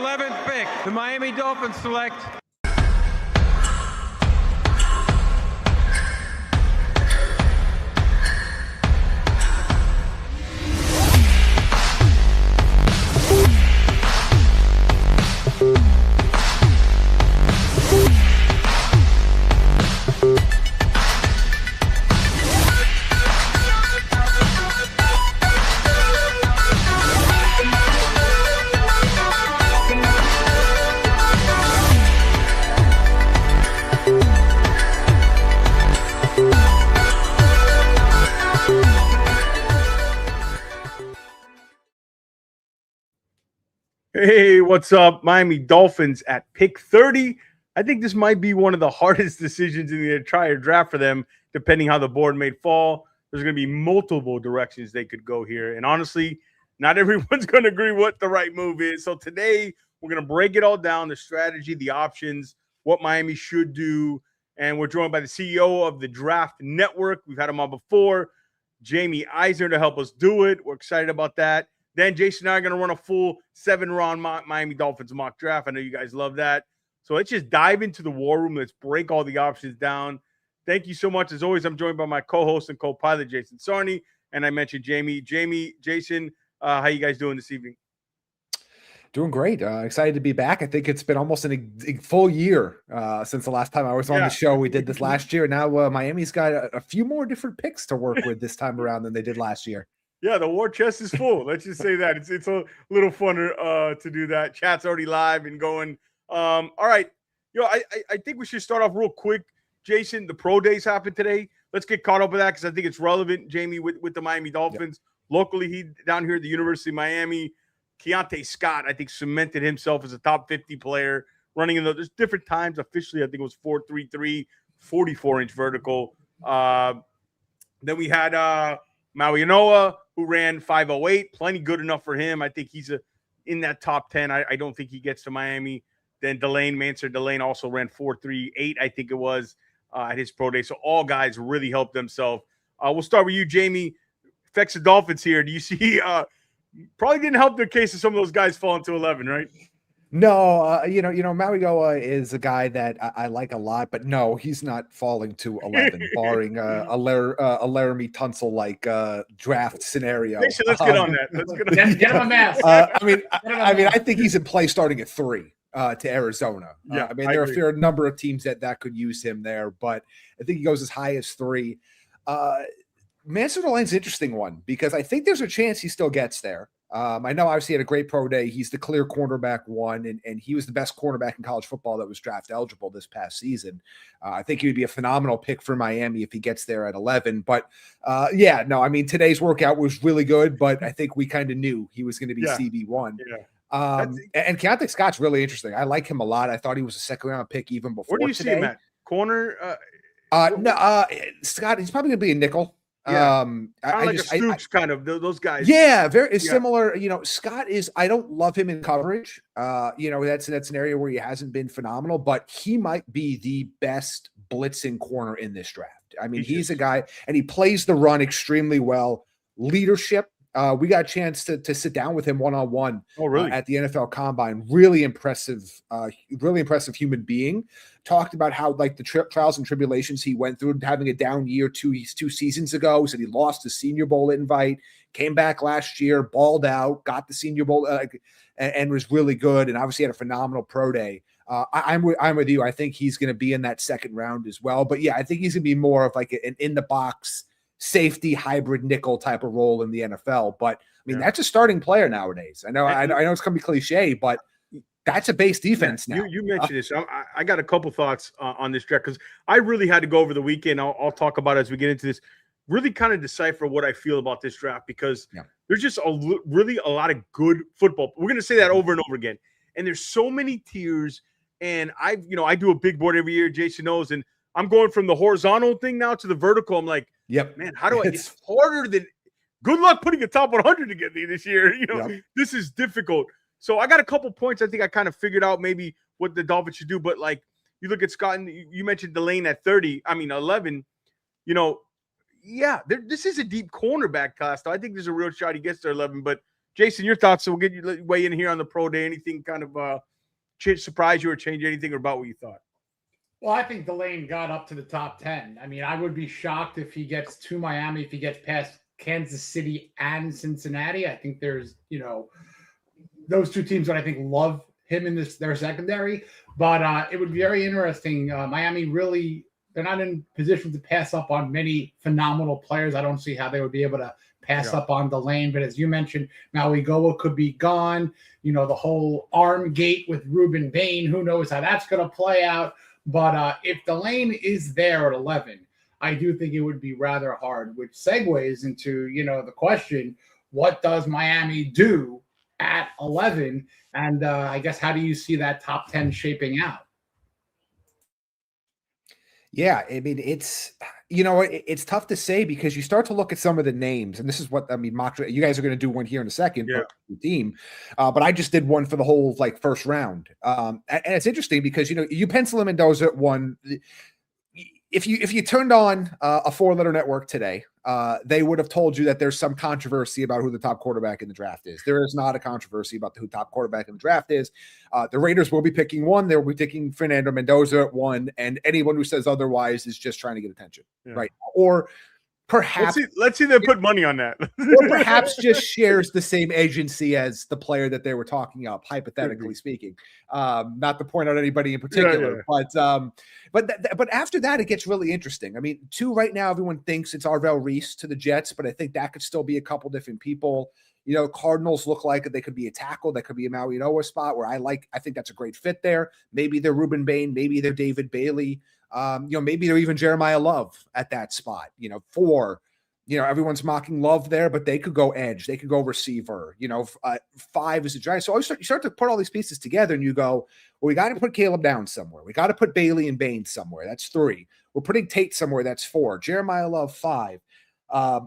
11th pick, the Miami Dolphins select Hey, what's up? Miami Dolphins at pick 30. I think this might be one of the hardest decisions in the entire draft for them, depending how the board may fall. There's going to be multiple directions they could go here. And honestly, not everyone's going to agree what the right move is. So today, we're going to break it all down, the strategy, the options, what Miami should do. And we're joined by the CEO of the Draft Network. We've had him on before, Jaime Eisner, to help us do it. We're excited about that. Then Jason and I are going to run a full 7-round Miami Dolphins mock draft. I know you guys love that. So let's just dive into the war room. Let's break all the options down. Thank you so much. As always, I'm joined by my co-host and co-pilot, Jason Sarney. And I mentioned Jaime. Jason, how you guys doing this evening? Doing great. Excited to be back. I think it's been almost a full year since the last time I was on the show. We did this last year. Now Miami's got a few more different picks to work with this time around than they did last year. Yeah, the war chest is full. Let's just say that. It's a little funner to do that. Chat's already live and going. All right. I think we should start off real quick. Jason, the pro days happened today. Let's get caught up with that because I think it's relevant, Jaime, with the Miami Dolphins. Yep. Locally, he down here at the University of Miami. Keontae Scott, I think, cemented himself as a top 50 player, running in there's different times. Officially, I think it was 4.33, 44-inch vertical. Then we had Maui Inoa, who ran 5.08, plenty good enough for him. I think he's in that top 10. I don't think he gets to Miami. Then Mansur Delane also ran 4.38, I think it was, at his pro day. So all guys really helped themselves. We'll start with you, Jaime. Affects the Dolphins here. Do you see probably didn't help their case of some of those guys falling to 11, right? No, Maui Goa is a guy that I like a lot, but no, he's not falling to 11, barring a Laramie Tunsil like draft scenario. Let's get on that. Let's get him a mask. I think he's in play starting at 3 to Arizona. Yeah, there are a fair number of teams that could use him there, but I think he goes as high as 3. Mansur Delane's an interesting one because I think there's a chance he still gets there. I know obviously he had a great pro day. He's the clear cornerback 1, and he was the best cornerback in college football that was draft eligible this past season. I think he would be a phenomenal pick for Miami if he gets there at 11. But today's workout was really good, but I think we kind of knew he was going to be CB1. Yeah. And Keontae Scott's really interesting. I like him a lot. I thought he was a second-round pick even before today. Where do you see him at? Corner? Scott, he's probably going to be a nickel. Yeah. Like a Stoops kind of those guys. Yeah, very similar. Scott is. I don't love him in coverage. That's an area where he hasn't been phenomenal, but he might be the best blitzing corner in this draft. I mean, he's a guy, and he plays the run extremely well. Leadership. We got a chance to sit down with him one-on-one at the NFL Combine. Really impressive human being. Talked about how like the trials and tribulations he went through, having a down year two seasons ago. Said he lost the Senior Bowl invite, came back last year, balled out, got the Senior Bowl, and was really good. And obviously had a phenomenal pro day. I'm with you. I think he's going to be in that second round as well. But yeah, I think he's going to be more of like an in the box safety hybrid nickel type of role in the NFL. But I mean, that's a starting player nowadays. I know it's going to be cliche, but that's a base defense now. You mentioned this. I got a couple thoughts on this draft because I really had to go over the weekend. I'll talk about it as we get into this. Really kind of decipher what I feel about this draft because there's just really a lot of good football. We're going to say that over and over again. And there's so many tiers. And I do a big board every year, Jason knows, and I'm going from the horizontal thing now to the vertical. I'm like, man, how do I? It's harder than. Good luck putting a top 100 together this year. This is difficult. So I got a couple points. I think I kind of figured out maybe what the Dolphins should do. But like you look at Scott, and you mentioned Delane at 11. This is a deep cornerback class. So I think there's a real shot he gets to 11. But Jason, your thoughts. So we'll get you weigh in here on the pro day. Anything kind of surprise you or change anything about what you thought? Well, I think Delane got up to the top 10. I mean, I would be shocked if he gets to Miami, if he gets past Kansas City and Cincinnati. I think there's, those two teams that I think love him in their secondary. But it would be very interesting. Miami really, they're not in position to pass up on many phenomenal players. I don't see how they would be able to pass up on Delane. But as you mentioned, Mauigoa could be gone. The whole arm gate with Ruben Bain, who knows how that's going to play out. But if Delane is there at 11, I do think it would be rather hard, which segues into, the question, what does Miami do at 11? And I guess, how do you see that top 10 shaping out? Yeah, I mean, it's tough to say because you start to look at some of the names, and this is what mock. You guys are going to do one here in a second, team, but I just did one for the whole first round, and it's interesting because you pencil Mendoza at 1. If you turned on a 4-letter network today, they would have told you that there's some controversy about who the top quarterback in the draft is. There is not a controversy about who top quarterback in the draft is. The Raiders will be picking 1. They will be taking Fernando Mendoza at 1, and anyone who says otherwise is just trying to get attention, right? Or perhaps let's see them put money on that, or perhaps just shares the same agency as the player that they were talking up, hypothetically speaking. Not to point out anybody in particular, but after that, it gets really interesting. I mean, 2 right now, everyone thinks it's Arvell Reese to the Jets, but I think that could still be a couple different people. Cardinals look like they could be a tackle, that could be a Mauigoa spot where I think that's a great fit there. Maybe they're Ruben Bain, maybe they're David Bailey. Maybe they're even Jeremiah Love at that spot. 4, everyone's mocking Love there, but they could go edge, they could go receiver. 5 is a giant. So you start to put all these pieces together, and you go, well, we got to put Caleb down somewhere. We got to put Bailey and Bain somewhere. That's 3. We're putting Tate somewhere. That's 4. Jeremiah Love 5.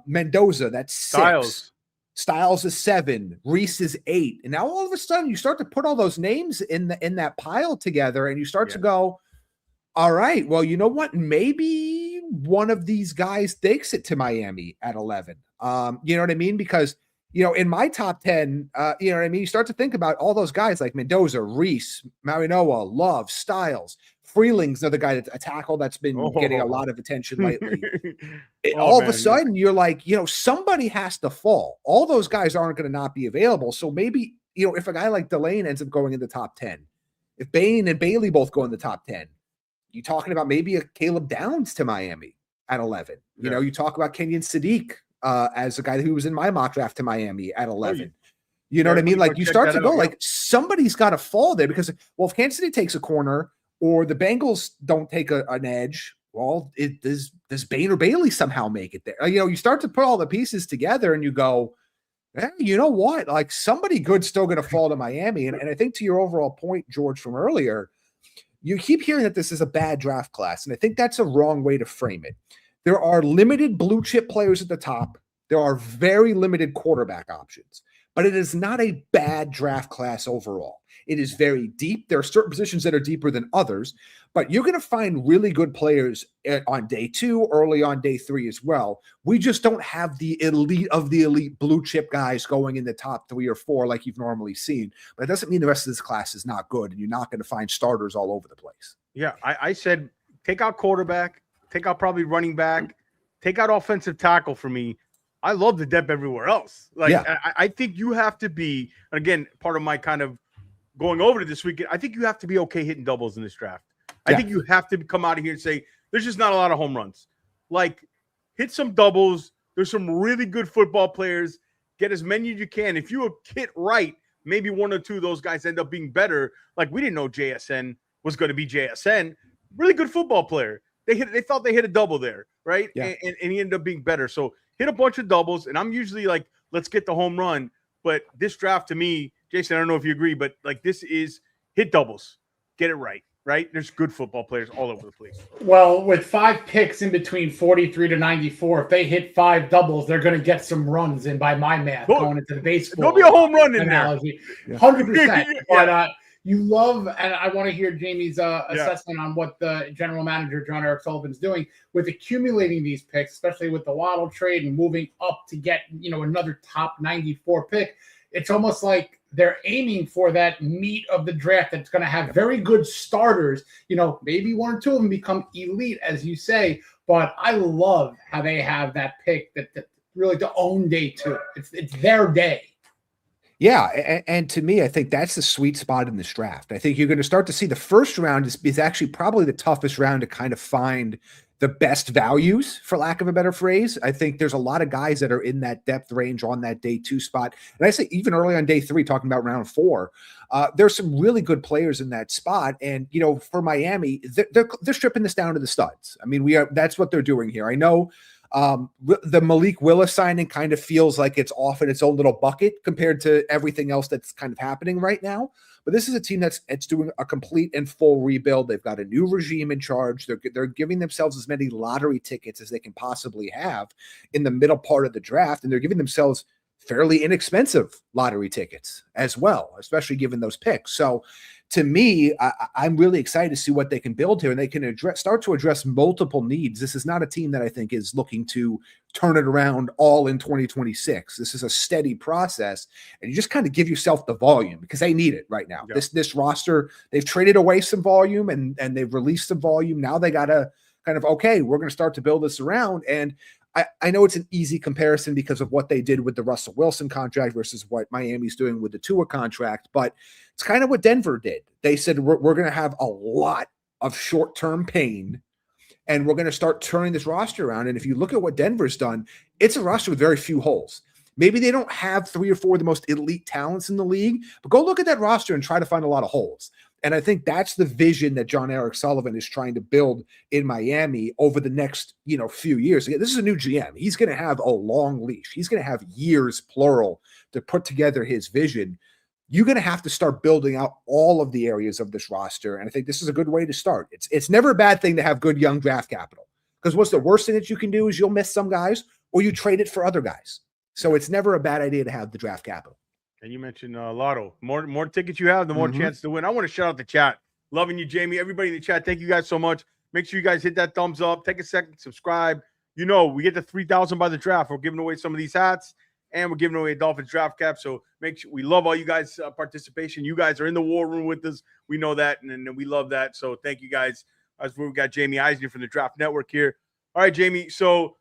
Mendoza, that's 6. Styles is 7. Reese is 8. And now all of a sudden, you start to put all those names in that pile together, and you start to go, all right, well, you know what? Maybe one of these guys takes it to Miami at 11. You know what I mean? Because, in my top 10, you know what I mean? You start to think about all those guys like Mendoza, Reese, Mauigoa, Love, Styles. Freeling's another guy that's a tackle that's been getting a lot of attention lately. All of a sudden, you're like, somebody has to fall. All those guys aren't going to not be available. So maybe, if a guy like Delane ends up going in the top 10, if Bain and Bailey both go in the top 10, you talking about maybe a Caleb Downs to Miami at 11. You talk about Kenyon Sadiq as a guy who was in my mock draft to Miami at 11. You know what I mean? Like, you start to go, like, somebody's got to fall there because, well, if Kansas City takes a corner or the Bengals don't take an edge, well, does Bain or Bailey somehow make it there? You start to put all the pieces together and you go, you know what? Like, somebody good's still going to fall to Miami. And I think to your overall point, George, from earlier, you keep hearing that this is a bad draft class, and I think that's a wrong way to frame it. There are limited blue chip players at the top. There are very limited quarterback options, but it is not a bad draft class overall. It is very deep. There are certain positions that are deeper than others, but you're going to find really good players on day 2, early on day 3 as well. We just don't have the elite of the elite blue chip guys going in the top 3 or 4 like you've normally seen. But it doesn't mean the rest of this class is not good, and you're not going to find starters all over the place. Yeah, I said take out quarterback, take out probably running back, take out offensive tackle for me. I love the depth everywhere else. I think you have to be, again, part of my kind of going over to this weekend, I think you have to be okay hitting doubles in this draft. I think you have to come out of here and say, there's just not a lot of home runs. Like, hit some doubles. There's some really good football players. Get as many as you can. If you hit right, maybe 1 or 2 of those guys end up being better. Like, we didn't know JSN was going to be JSN. Really good football player. They thought they hit a double there, right? Yeah. And he ended up being better. So hit a bunch of doubles. And I'm usually like, let's get the home run. But this draft, to me, Jason, I don't know if you agree, but like, this is hit doubles, get it right. There's good football players all over the place. Well, with 5 picks in between 43 to 94, if they hit 5 doubles, they're going to get some runs in by my math going into the baseball. There'll be a home run in analogy. there. 100%. But you love, and I want to hear Jamie's assessment on what the general manager, John Eric Sullivan's doing with accumulating these picks, especially with the Waddle trade and moving up to get, another top 94 pick. it's almost like they're aiming for that meat of the draft that's going to have very good starters. Maybe one or two of them become elite, as you say. But I love how they have that pick that really to own day 2. It's their day. Yeah, and to me, I think that's the sweet spot in this draft. I think you're going to start to see the first round is actually probably the toughest round to kind of find the best values, for lack of a better phrase. I think there's a lot of guys that are in that depth range on that day 2 spot. And I say even early on day 3, talking about round 4, there's some really good players in that spot. And, for Miami, they're stripping this down to the studs. I mean, that's what they're doing here. I know the Malik Willis signing kind of feels like it's off in its own little bucket compared to everything else that's kind of happening right now. But this is a team that's doing a complete and full rebuild. They've got a new regime in charge. They're giving themselves as many lottery tickets as they can possibly have in the middle part of the draft, and they're giving themselves fairly inexpensive lottery tickets as well, especially given those picks. So to me, I'm really excited to see what they can build here, and they can start to address multiple needs. This is not a team that I think is looking to turn it around all in 2026. This is a steady process, and you just kind of give yourself the volume because they need it right now. Yeah. This roster, they've traded away some volume and they've released some volume. Now they got to kind of, okay, we're going to start to build this around. And I know it's an easy comparison because of what they did with the Russell Wilson contract versus what Miami's doing with the Tua contract, but it's kind of what Denver did. They said, we're going to have a lot of short-term pain, and we're going to start turning this roster around. And if you look at what Denver's done, it's a roster with very few holes. Maybe they don't have 3 or 4 of the most elite talents in the league, but go look at that roster and try to find a lot of holes. And I think that's the vision that John Eric Sullivan is trying to build in Miami over the next, few years. Again, this is a new GM. He's going to have a long leash. He's going to have years, plural, to put together his vision. You're going to have to start building out all of the areas of this roster. And I think this is a good way to start. It's never a bad thing to have good young draft capital, because what's the worst thing that you can do is you'll miss some guys or you trade it for other guys. So it's never a bad idea to have the draft capital. And you mentioned Lotto. More tickets you have, the more chance to win. I want to shout out the chat. Loving you, Jamie. Everybody in the chat, thank you guys so much. Make sure you guys hit that thumbs up. Take a second, subscribe. We get to 3,000 by the draft. We're giving away some of these hats, and we're giving away a Dolphins draft cap. So make sure, we love all you guys' participation. You guys are in the war room with us. We know that, and we love that. So thank you guys. As we've got Jaime Eisner from the Draft Network here. All right, Jamie. So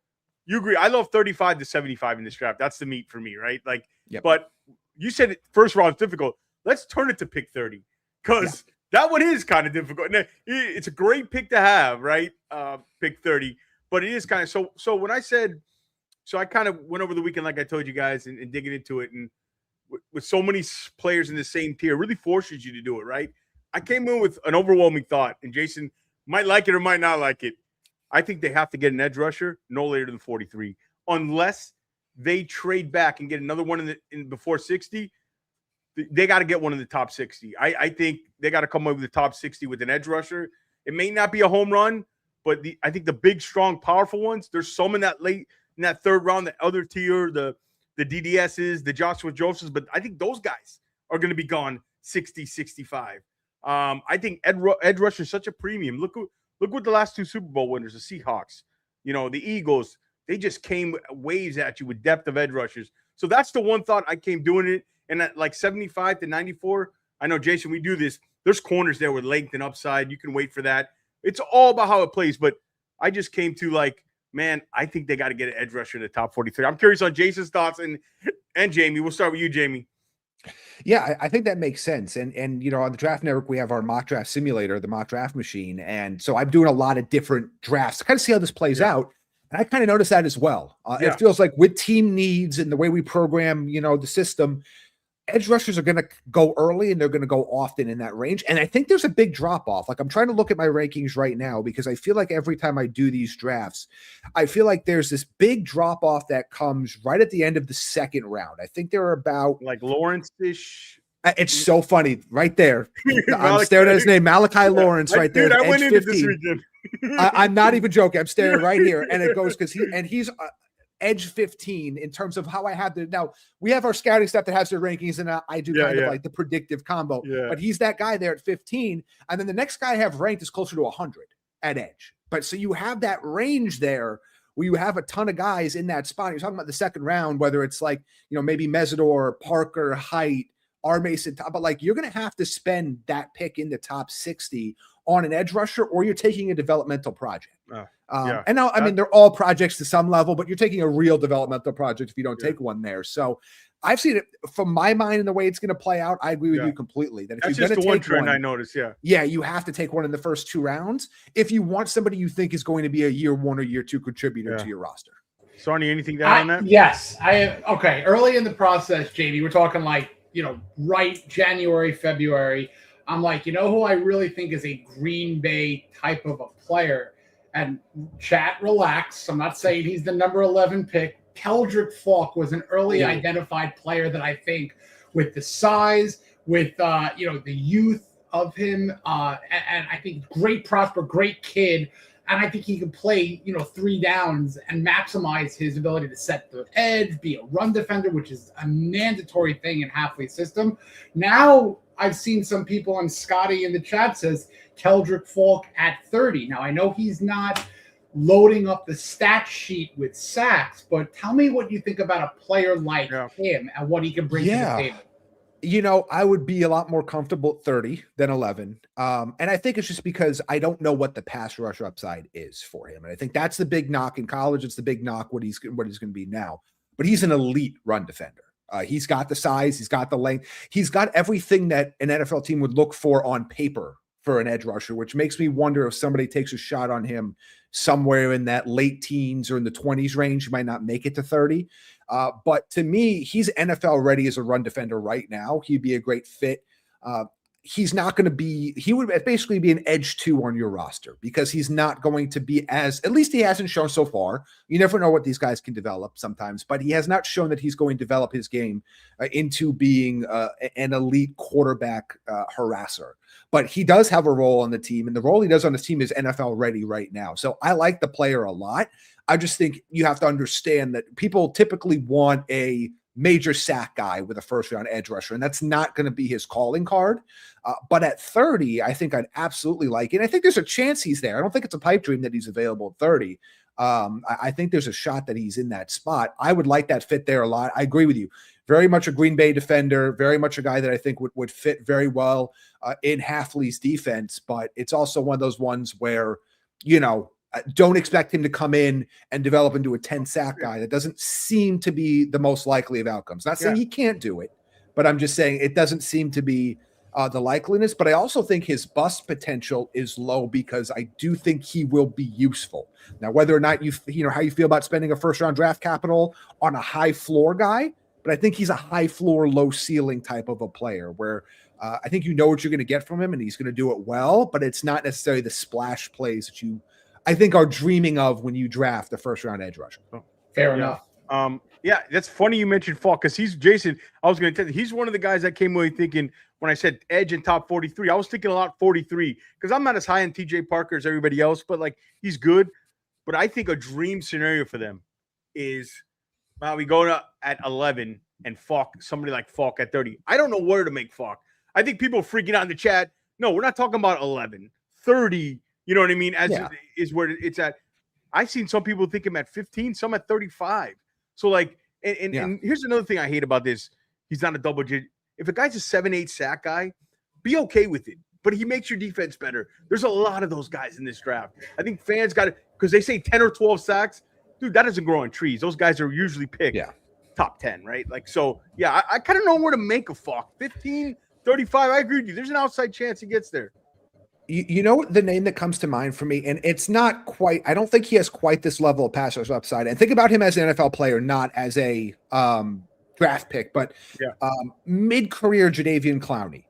you agree? I love 35 to 75 in this draft. That's the meat for me, right? But you said first round is difficult. Let's turn it to pick 30, because that one is kind of difficult. It's a great pick to have, right? Pick 30, but it is kind of so. When I said, I kind of went over the weekend, like I told you guys, and digging into it, and with so many players in the same tier, it really forces you to do it, right? I came in with an overwhelming thought, and Jason might like it or might not like it. I think they have to get an edge rusher no later than 43, unless they trade back and get another one in before 60. They got to get one in the top 60. I think they got to come up with the top 60 with an edge rusher. It may not be a home run, but I think the big, strong, powerful ones, there's some in that third round, the other tier, the DDSs, the Joshua Josephs, but I think those guys are going to be gone 60, 65. I think edge rusher is such a premium. Look what the last 2 Super Bowl winners, the Seahawks, the Eagles, they just came waves at you with depth of edge rushers. So that's the one thought I came doing it. And at like 75 to 94, I know, Jason, we do this. There's corners there with length and upside. You can wait for that. It's all about how it plays. But I just came to man, I think they got to get an edge rusher in the top 43. I'm curious on Jason's thoughts and Jamie. We'll start with you, Jamie. Yeah, I think that makes sense. And on the Draft Network, we have our mock draft simulator, the mock draft machine. And so I'm doing a lot of different drafts to kind of see how this plays out. And I kind of noticed that as well. It feels like with team needs and the way we program, the system, edge rushers are going to go early and they're going to go often in that range. And I think there's a big drop off. I'm trying to look at my rankings right now because I feel like every time I do these drafts, I feel like there's this big drop off that comes right at the end of the second round. I think there are about Lawrence-ish. It's so funny right there. I'm staring at his name, Malachi Lawrence, right there. Dude, I went into this weekend. I'm not even joking. I'm staring right here, and it goes because he's edge 15 in terms of how I have the. Now we have our scouting stuff that has their rankings, and I do kind of like the predictive combo. Yeah. But he's that guy there at 15, and then the next guy I have ranked is closer to 100 at edge. But so you have that range there where you have a ton of guys in that spot. You're talking about the second round, whether it's like, maybe Mesidor, Parker, Height, R. Mason, but like you're going to have to spend that pick in the top 60 on an edge rusher, or you're taking a developmental project. And now, I mean, they're all projects to some level, but you're taking a real developmental project if you don't take one there. So I've seen it from my mind and the way it's going to play out. I agree with you completely. That if that's you're just going the to one take trend I noticed. Yeah, you have to take one in the first 2 rounds if you want somebody you think is going to be a year 1 or year 2 contributor to your roster. Sarni, anything down on that? Yes, okay. Early in the process, JD, we're talking like right January, February. I'm like, who I really think is a Green Bay type of a player. And chat, relax. I'm not saying he's the number 11 pick. Keldrick Falk was an early identified player that I think, with the size, with the youth of him, and I think great prospect, great kid, and I think he can play 3 downs and maximize his ability to set the edge, be a run defender, which is a mandatory thing in Halfley's system. Now I've seen some people, and Scotty in the chat says Keldrick Falk at 30. Now I know he's not loading up the stat sheet with sacks, but tell me what you think about a player like him and what he can bring to the table. I would be a lot more comfortable at 30 than 11. And I think it's just because I don't know what the pass rush upside is for him. And I think that's the big knock in college. It's the big knock what he's going to be now. But he's an elite run defender. He's got the size. He's got the length. He's got everything that an NFL team would look for on paper for an edge rusher, which makes me wonder if somebody takes a shot on him somewhere in that late teens or in the 20s range. He might not make it to 30. But to me, he's NFL ready as a run defender right now. He'd be a great fit. He's not going to be, he would basically be an edge 2 on your roster because he's not going to be at least he hasn't shown so far. You never know what these guys can develop sometimes, but he has not shown that he's going to develop his game into being an elite quarterback harasser. But he does have a role on the team, and the role he does on the team is NFL ready right now. So I like the player a lot. I just think you have to understand that people typically want a major sack guy with a first-round edge rusher, and that's not going to be his calling card. But at 30, I think I'd absolutely like it. I think there's a chance he's there. I don't think it's a pipe dream that he's available at 30. I think there's a shot that he's in that spot. I would like that fit there a lot. I agree with you. Very much a Green Bay defender, very much a guy that I think would fit very well in Halfley's defense. But it's also one of those ones where, don't expect him to come in and develop into a 10-sack guy. That doesn't seem to be the most likely of outcomes. Not saying he can't do it, but I'm just saying it doesn't seem to be the likeliness. But I also think his bust potential is low because I do think he will be useful. Now, whether or not how you feel about spending a first-round draft capital on a high floor guy, but I think he's a high floor, low ceiling type of a player where I think what you're going to get from him and he's going to do it well, but it's not necessarily the splash plays that you, I think, are dreaming of when you draft a first-round edge rusher. Fair enough. That's funny you mentioned Falk because Jason, I was going to tell you, he's one of the guys that came away thinking when I said edge in top 43, I was thinking a lot 43 because I'm not as high on TJ Parker as everybody else, but like he's good. But I think a dream scenario for them is we go to at 11 and somebody like Falk at 30. I don't know where to make Falk. I think people are freaking out in the chat. No, we're not talking about 11, 30. You know what I mean? Is where it's at. I've seen some people think him at 15, some at 35. So like, and here's another thing I hate about this. He's not a double digit. If a guy's a 7-8 sack guy, be okay with it. But he makes your defense better. There's a lot of those guys in this draft. I think fans got it because they say 10 or 12 sacks. Dude, that doesn't grow on trees. Those guys are usually picked top 10, right? Like, so, I kind of know where to make a Falk. 15, 35, I agree with you. There's an outside chance he gets there. You know the name that comes to mind for me, and it's not quite, I don't think he has quite this level of pass rush upside. And think about him as an NFL player, not as a draft pick, but mid-career Jadeveon Clowney.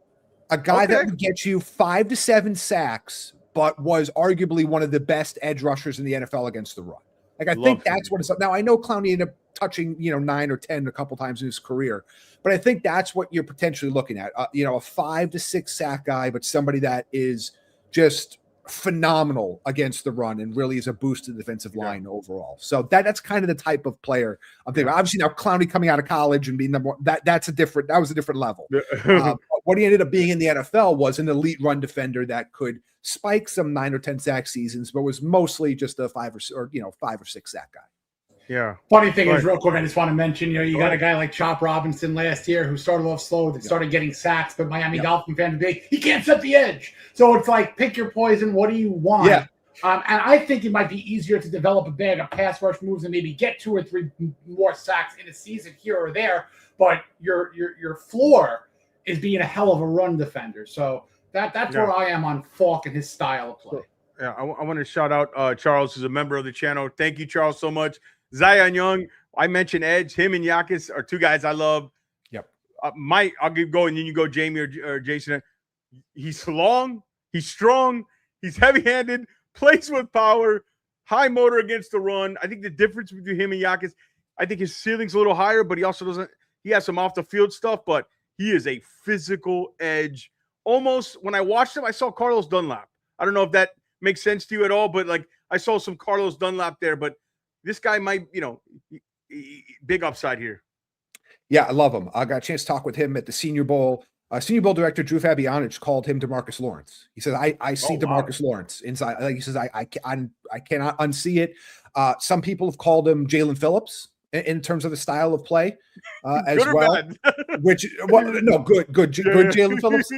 A guy that would get you 5 to 7 sacks, but was arguably one of the best edge rushers in the NFL against the run. Like, I think that's what it's up. Now, I know Clowney ended up touching, 9 or 10 a couple times in his career, but I think that's what you're potentially looking at. A 5 to 6 sack guy, but somebody that is just phenomenal against the run and really is a boost to the defensive line overall. So that's kind of the type of player I'm thinking. Obviously, now Clowney coming out of college and being number one, that was a different level. what he ended up being in the NFL was an elite run defender that could spike some 9 or 10 sack seasons, but was mostly just a 5 or 6 sack guy. Yeah. Funny thing is, Right. real quick, I just want to mention, you Go got ahead. a guy like Chop Robinson last year who started off slow, that started getting sacks, but Miami Dolphin fan today, he can't set the edge. So it's like, pick your poison. What do you want? Yeah. And I think it might be easier to develop a bag of pass rush moves and maybe get 2 or 3 more sacks in a season here or there. But your floor is being a hell of a run defender. So that's where I am on Falk and his style of play. Yeah, I want to shout out Charles, who's a member of the channel. Thank you, Charles, so much. Zion Young, I mentioned Edge. Him and Yakis are 2 guys I love. Yep. Mike, I'll keep going, and then you go, Jamie or Jason. He's long, he's strong, he's heavy-handed, plays with power, high motor against the run. I think the difference between him and Yakis, I think his ceiling's a little higher, but he also doesn't. He has some off-the-field stuff, but he is a physical edge. Almost, when I watched him, I saw Carlos Dunlap. I don't know if that makes sense to you at all, but like I saw some Carlos Dunlap there, but this guy might, big upside here. Yeah, I love him. I got a chance to talk with him at the Senior Bowl. Senior Bowl director Drew Fabianich called him DeMarcus Lawrence. He says, I see DeMarcus Lawrence inside. Like he says, I cannot unsee it. Some people have called him Jalen Phillips in terms of the style of play as well. Which, good Jalen Phillips.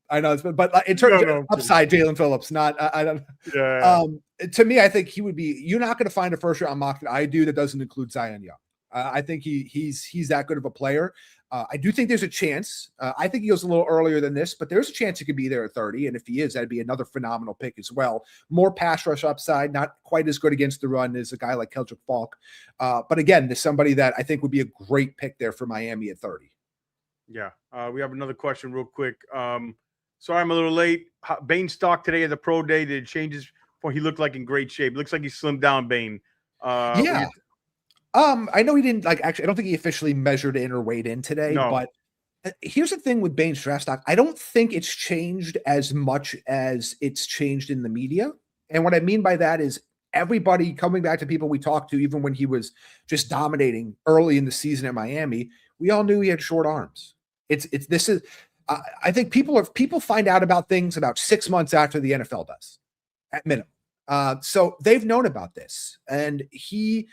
I know, but in terms of upside, Jalen Phillips, not I don't. Yeah. To me, I think he would be. You're not going to find a first round mock that I do that doesn't include Zion Young. I think he's that good of a player. I do think there's a chance. I think he goes a little earlier than this, but there's a chance he could be there at 30. And if he is, that'd be another phenomenal pick as well. More pass rush upside, not quite as good against the run as a guy like Keldrick Falk. But again, there's somebody that I think would be a great pick there for Miami at 30. Yeah. We have another question real quick. Sorry, I'm a little late. Bain stock today at the pro day. Did it change his form? He looked like in great shape. Looks like he slimmed down, Bain. Yeah. I know he didn't actually, I don't think he officially measured in or weighed in today, but here's the thing with Bain's draft stock. I don't think it's changed as much as it's changed in the media. And what I mean by that is everybody coming back to people we talked to, even when he was just dominating early in the season at Miami, we all knew he had short arms. I think people find out about things about 6 months after the NFL does at minimum. So they've known about this, and he,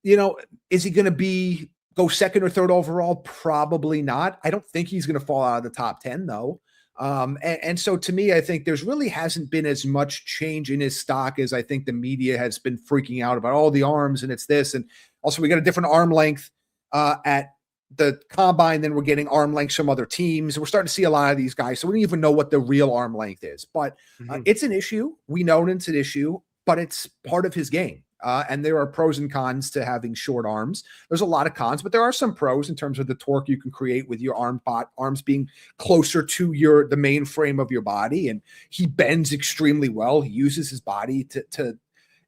is he going to go second or third overall? Probably not. I don't think he's going to fall out of the top 10 though. And so to me, I think there's really hasn't been as much change in his stock as I think the media has been freaking out about all the arms and it's this. And also we got a different arm length at the combine than we're getting arm lengths from other teams. We're starting to see a lot of these guys. So we don't even know what the real arm length is, but it's an issue. We know it's an issue, but it's part of his game. And there are pros and cons to having short arms. There's a lot of cons, but there are some pros in terms of the torque you can create with your arms being closer to the main frame of your body. And he bends extremely well. He uses his body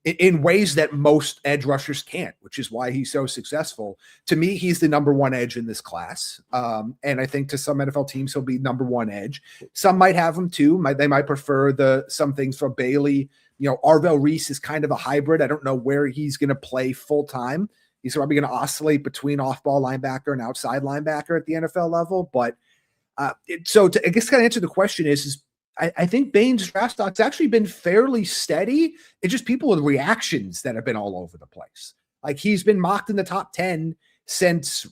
in ways that most edge rushers can't, which is why he's so successful. To me, he's the number 1 edge in this class. And I think to some NFL teams, he'll be number 1 edge. Some might have him too. They might prefer some things from Bailey. Arvell Reese is kind of a hybrid. I don't know where he's going to play full time. He's probably going to oscillate between off-ball linebacker and outside linebacker at the NFL level. But I guess kind of answer the question is I think Bain's draft stock's actually been fairly steady. It's just people with reactions that have been all over the place. Like he's been mocked in the top 10 since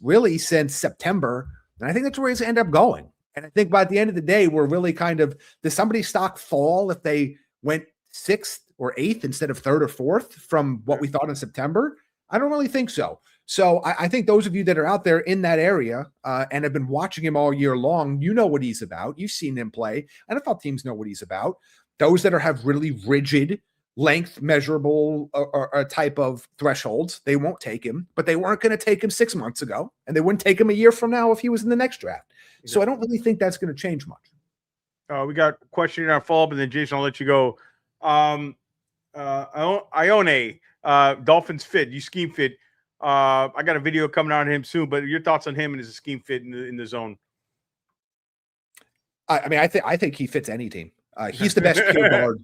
September. And I think that's where he's end up going. And I think by the end of the day, we're really does somebody's stock fall if they went 6th or 8th instead of 3rd or 4th from what we thought in September? I don't really think so. So I think those of you that are out there in that area and have been watching him all year long, you know what he's about. You've seen him play. NFL teams know what he's about. Those that have really rigid length measurable or type of thresholds, they won't take him, but they weren't going to take him 6 months ago, and they wouldn't take him a year from now if he was in the next draft. So I don't really think that's going to change much. We got a question in our follow-up, and then Jason, I'll let you go. Ione, Dolphins fit, you scheme fit. I got a video coming out on him soon, but your thoughts on him and his scheme fit in the zone? I think he fits any team. He's the best pure guard.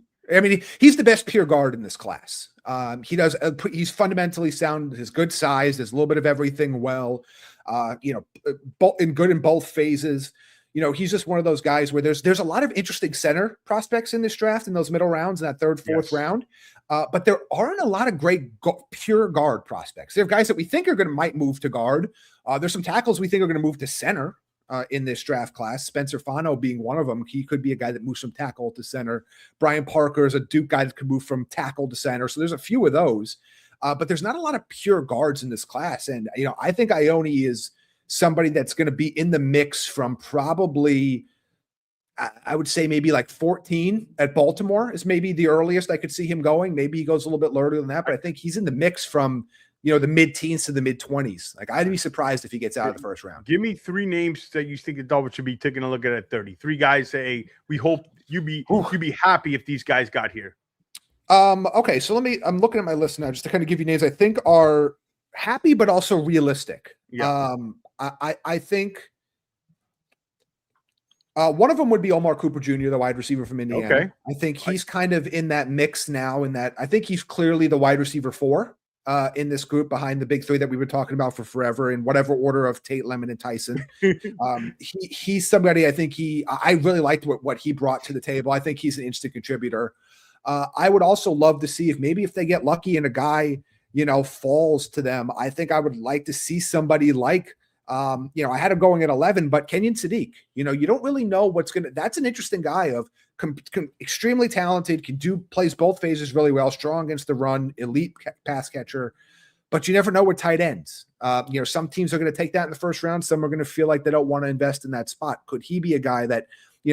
He's the best pure guard in this class. He's fundamentally sound. His good size. There's a little bit of everything. Well, good in both phases. he's just one of those guys where there's a lot of interesting center prospects in this draft in those middle rounds, in that third, fourth round. But there aren't a lot of great pure guard prospects. There are guys that we think might move to guard. There's some tackles we think are going to move to center in this draft class. Spencer Fano being one of them. He could be a guy that moves from tackle to center. Brian Parker is a Duke guy that could move from tackle to center. So there's a few of those. But there's not a lot of pure guards in this class. And, I think Ione is somebody that's going to be in the mix from probably, I would say maybe like 14 at Baltimore is maybe the earliest I could see him going. Maybe he goes a little bit lower than that, but I think he's in the mix from, the mid-teens to the mid-20s. Like, I'd be surprised if he gets out of the first round. Give me 3 names that you think the Dolphins should be taking a look at 30. 3 guys say, we hope you'd be happy if these guys got here. Okay, so I'm looking at my list now just to kind of give you names I think are happy but also realistic. Yeah. I think one of them would be Omar Cooper Jr., the wide receiver from Indiana. Okay. I think he's kind of in that mix now, I think he's clearly the wide receiver 4 in this group behind the big 3 that we've been talking about for forever, in whatever order of Tate, Lemon, and Tyson. He's somebody I really liked what he brought to the table. I think he's an instant contributor. I would also love to see if they get lucky and a guy, falls to them. I think I would like to see somebody like, I had him going at 11, but Kenyon Sadiq, you don't really know that's an interesting guy of extremely talented, plays both phases really well, strong against the run, elite pass catcher, but you never know with tight ends. Some teams are going to take that in the first round. Some are going to feel like they don't want to invest in that spot. Could he be a guy that,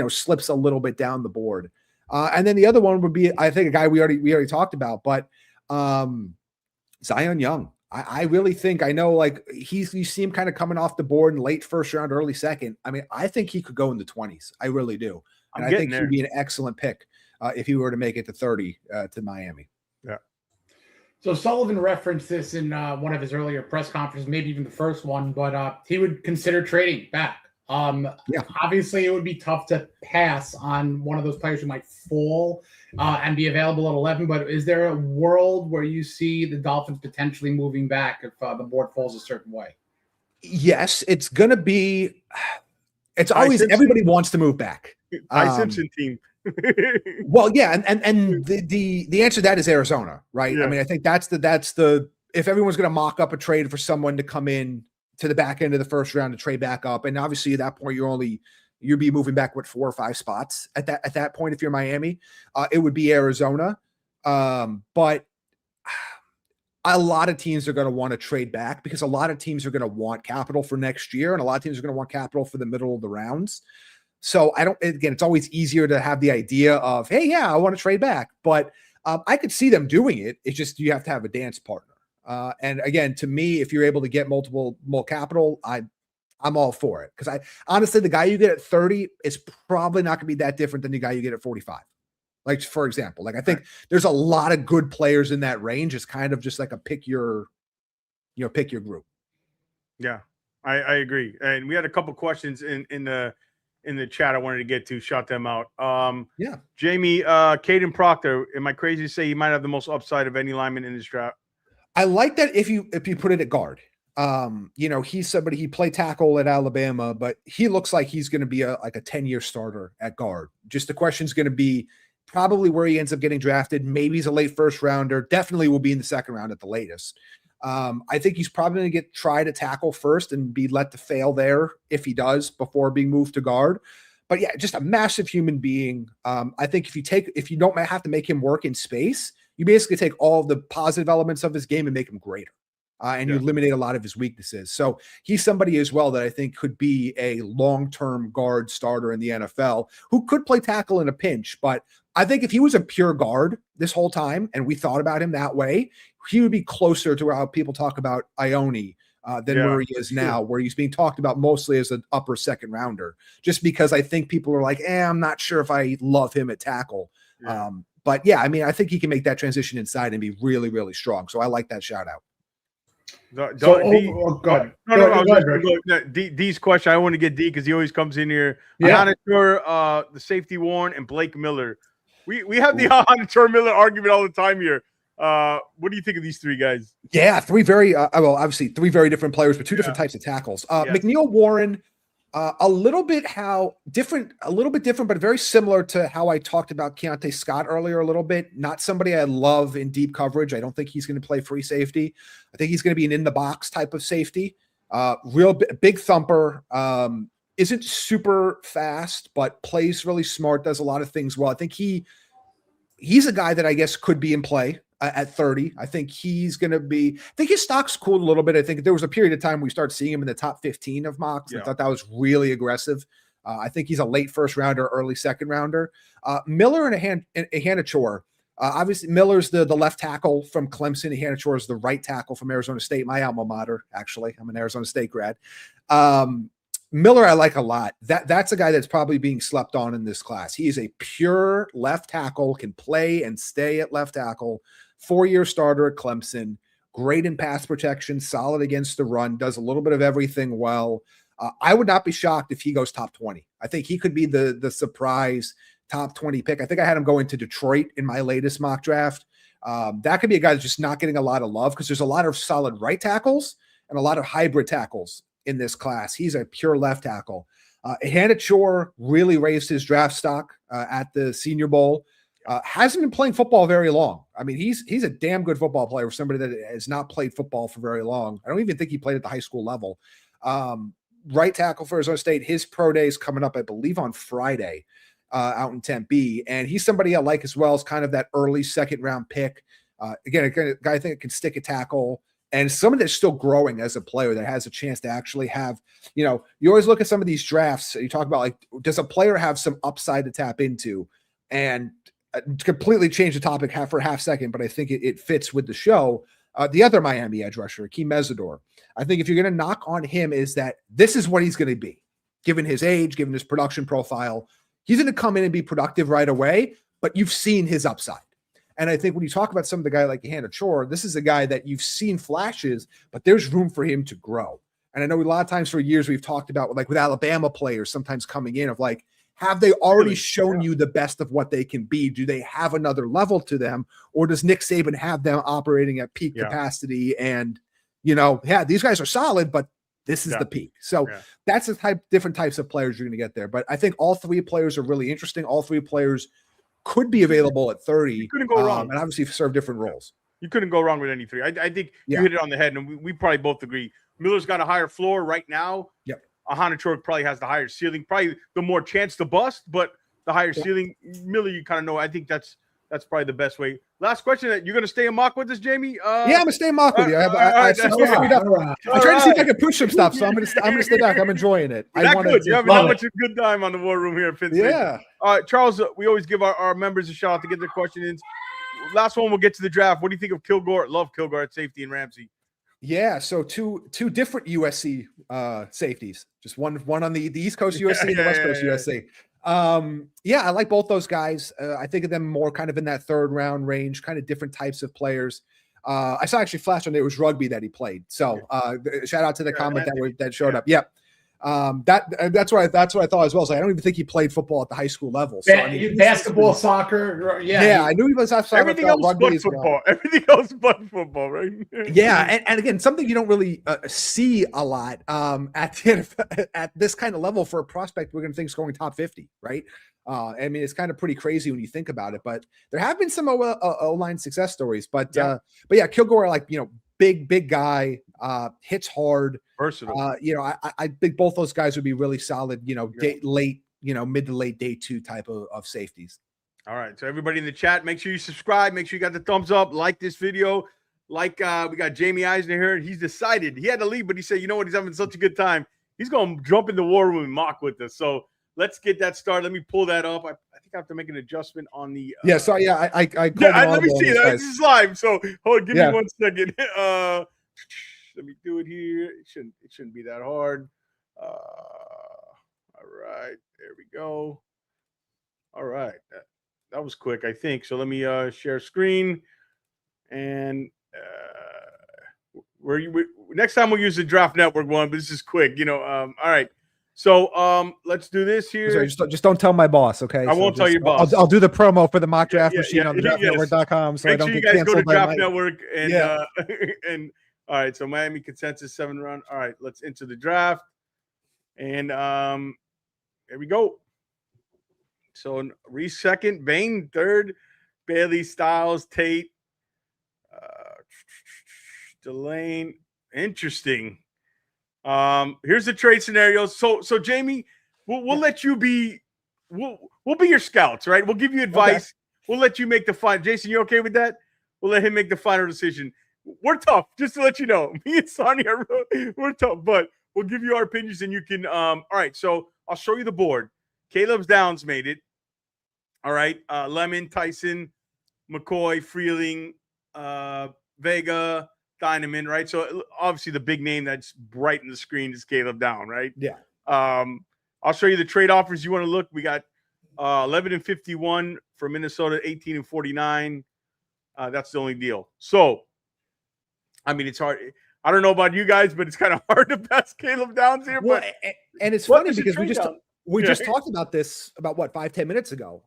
slips a little bit down the board? And then the other one would be, I think, a guy we already talked about, but Zion Young. I really think, I know, like, you see him kind of coming off the board in late first round, early second. I mean, I think he could go in the 20s. I really do. And I think he'd be an excellent pick if he were to make it to 30 to Miami. Yeah. So Sullivan referenced this in one of his earlier press conferences, maybe even the first one, but he would consider trading back. Obviously it would be tough to pass on one of those players who might fall and be available at 11, but is there a world where you see the Dolphins potentially moving back if the board falls a certain way? Yes, it's going to be, it's always, everybody wants to move back. Simpson team. Well, yeah. And the answer to that is Arizona, right? Yeah. I mean, I think that's the, if everyone's going to mock up a trade for someone to come in to the back end of the first round to trade back up. And obviously at that point, you'd be moving back 4 or 5 spots at that point. If you're Miami, it would be Arizona. But a lot of teams are going to want to trade back because a lot of teams are going to want capital for next year. And a lot of teams are going to want capital for the middle of the rounds. So it's always easier to have the idea of, hey, yeah, I want to trade back, but I could see them doing it. It's just, you have to have a dance partner. And again, to me, if you're able to get more capital, I'm all for it. Because honestly, the guy you get at 30 is probably not going to be that different than the guy you get at 45. Like, for example, I think there's a lot of good players in that range. It's kind of just like a pick your group. Yeah, I agree. And we had a couple questions in the chat I wanted to get to, shout them out. Jamie, Caden Proctor, am I crazy to say he might have the most upside of any lineman in this draft? I like that if you put it at guard. He's somebody, he played tackle at Alabama, but he looks like he's going to be a 10-year starter at guard. Just the question's going to be probably where he ends up getting drafted. Maybe he's a late first rounder. Definitely will be in the second round at the latest. I think he's probably going to try to tackle first and be let to fail there if he does before being moved to guard. But yeah, just a massive human being. I think if you don't have to make him work in space, you basically take all of the positive elements of his game and make him greater. And you eliminate a lot of his weaknesses. So he's somebody as well that I think could be a long-term guard starter in the NFL who could play tackle in a pinch. But I think if he was a pure guard this whole time and we thought about him that way, he would be closer to how people talk about Ione than where he is now, where he's being talked about mostly as an upper second rounder, just because I think people are like, I'm not sure if I love him at tackle. Yeah. But yeah, I mean, I think he can make that transition inside and be really, really strong. So I like that shout out. D's question. I want to get D because he always comes in here. Honor, the safety Warren and Blake Miller. We have the Honor Miller argument all the time here. What do you think of these 3 guys? Yeah, 3 very obviously 3 very different players, but 2 different types of tackles. McNeil Warren, A little bit different, but very similar to how I talked about Keontae Scott earlier a little bit. Not somebody I love in deep coverage. I don't think he's going to play free safety. I think he's going to be an in-the-box type of safety. Big thumper. Isn't super fast, but plays really smart, does a lot of things well. I think he's a guy that I guess could be in play at 30. I think he's going to be, I think his stock's cooled a little bit. I think there was a period of time we started seeing him in the top 15 of mocks. I thought that was really aggressive. I think he's a late first rounder, early second rounder. Miller and Hanachor. Obviously, Miller's the left tackle from Clemson. Hanachor is the right tackle from Arizona State, my alma mater, actually. I'm an Arizona State grad. Miller, I like a lot. That's a guy that's probably being slept on in this class. He is a pure left tackle, can play and stay at left tackle, 4-year starter at Clemson, great in pass protection, solid against the run, does a little bit of everything well. I would not be shocked if he goes top 20. I think he could be the surprise top 20 pick. I think I had him going to Detroit in my latest mock draft. That could be a guy that's just not getting a lot of love because there's a lot of solid right tackles and a lot of hybrid tackles in this class. He's a pure left tackle. Hanachor really raised his draft stock at the Senior Bowl. Hasn't been playing football very long. I mean, he's a damn good football player for somebody that has not played football for very long. I don't even think he played at the high school level. Right tackle for Arizona State. His pro day is coming up, I believe, on Friday out in Tempe. And he's somebody I like as well as kind of that early second round pick. Again, a guy I think can stick a tackle. And somebody that's still growing as a player that has a chance to actually have, you always look at some of these drafts. You talk about, like, does a player have some upside to tap into? And completely change the topic for a half second, but I think it fits with the show. The other Miami edge rusher, Akeem Mesidor. I think if you're going to knock on him is that this is what he's going to be, given his age, given his production profile. He's going to come in and be productive right away, but you've seen his upside. And I think when you talk about some of the guy like Hanachor, this is a guy that you've seen flashes, but there's room for him to grow. And I know a lot of times for years we've talked about, like, with Alabama players sometimes coming in of like, have they already shown you the best of what they can be? Do they have another level to them? Or does Nick Saban have them operating at peak capacity? And, these guys are solid, but this is the peak. So that's the different types of players you're going to get there. But I think all three players are really interesting. All three players could be available at 30. You couldn't go wrong. And obviously serve different roles. You couldn't go wrong with any three. I think you hit it on the head, and we probably both agree. Miller's got a higher floor right now. Yep. Hanachor probably has the higher ceiling, probably the more chance to bust, but the higher ceiling. Miller, you kind of know. I think that's probably the best way. Last question: you're going to stay in mock with us, Jamie? I'm going to stay in mock with you. I'm trying to see if I can push some stuff, so I'm going to stay back. I'm enjoying it. You're having that much a good time on the War Room here at Penn State. Yeah. All right, Charles. We always give our members a shout out to get their question in. Last one, we'll get to the draft. What do you think of Kilgore? Love Kilgore at safety and Ramsey. Yeah, so two different USC safeties. Just one on the East Coast USC and the West Coast USC. I like both those guys. I think of them more kind of in that third round range, kind of different types of players. I saw actually flash on it was rugby that he played. So shout out to the comment that showed up. Yep. That's what I thought as well. So I don't even think he played football at the high school level. So basketball, soccer, I knew he was everything else but football. Everything else but football, right? And again, something you don't really see a lot at this kind of level for a prospect. We're going to think is going top 50, right? I mean, it's kind of pretty crazy when you think about it. But there have been some O-line success stories. But Kilgore, big guy, hits hard, versatile. I think both those guys would be really solid. Mid to late day 2 type of safeties. All right, so everybody in the chat, make sure you subscribe. Make sure you got the thumbs up. Like this video. We got Jaime Eisner here. He's decided he had to leave, but he said, you know what? He's having such a good time. He's going to jump in the War Room and mock with us. So let's get that started. Let me pull that up. I think I have to make an adjustment on the. I let me see that. This is live. So hold on, give me 1 second. Let me do it here. It shouldn't be that hard. All right, there we go. All right, that was quick, I think. So let me share screen, and next time we'll use the Draft Network one, but this is quick. All right. So let's do this here. Sorry, just don't tell my boss, okay? I won't tell your boss. I'll do the promo for the mock draft machine on the draftnetwork.com. So make I don't sure you get guys go to Draft night. Network and and all right. So Miami consensus 7 round. All right, let's enter the draft. And there we go. So Reese second, Bain third, Bailey, Styles, Tate, Delane. Interesting. Here's the trade scenario. So Jamie, we'll let you be. We'll be your scouts, right? We'll give you advice. Okay. We'll let you make the final. Jason, you okay with that? We'll let him make the final decision. We're tough, just to let you know. Me and Sonny we're tough, but we'll give you our opinions, and you can. All right, so I'll show you the board. Caleb's Downs made it. All right, Lemon, Tyson, McCoy, Freeling, Vega, Dynaman, right? So obviously the big name that's bright in the screen is Caleb Down, right? Yeah. I'll show you the trade offers you want to look. We got 11 and 51 for Minnesota, 18 and 49. That's the only deal. So, I mean, it's hard. I don't know about you guys, but it's kind of hard to pass Caleb Downs here. Well, but and it's funny because we just talked about this about what 5-10 minutes ago,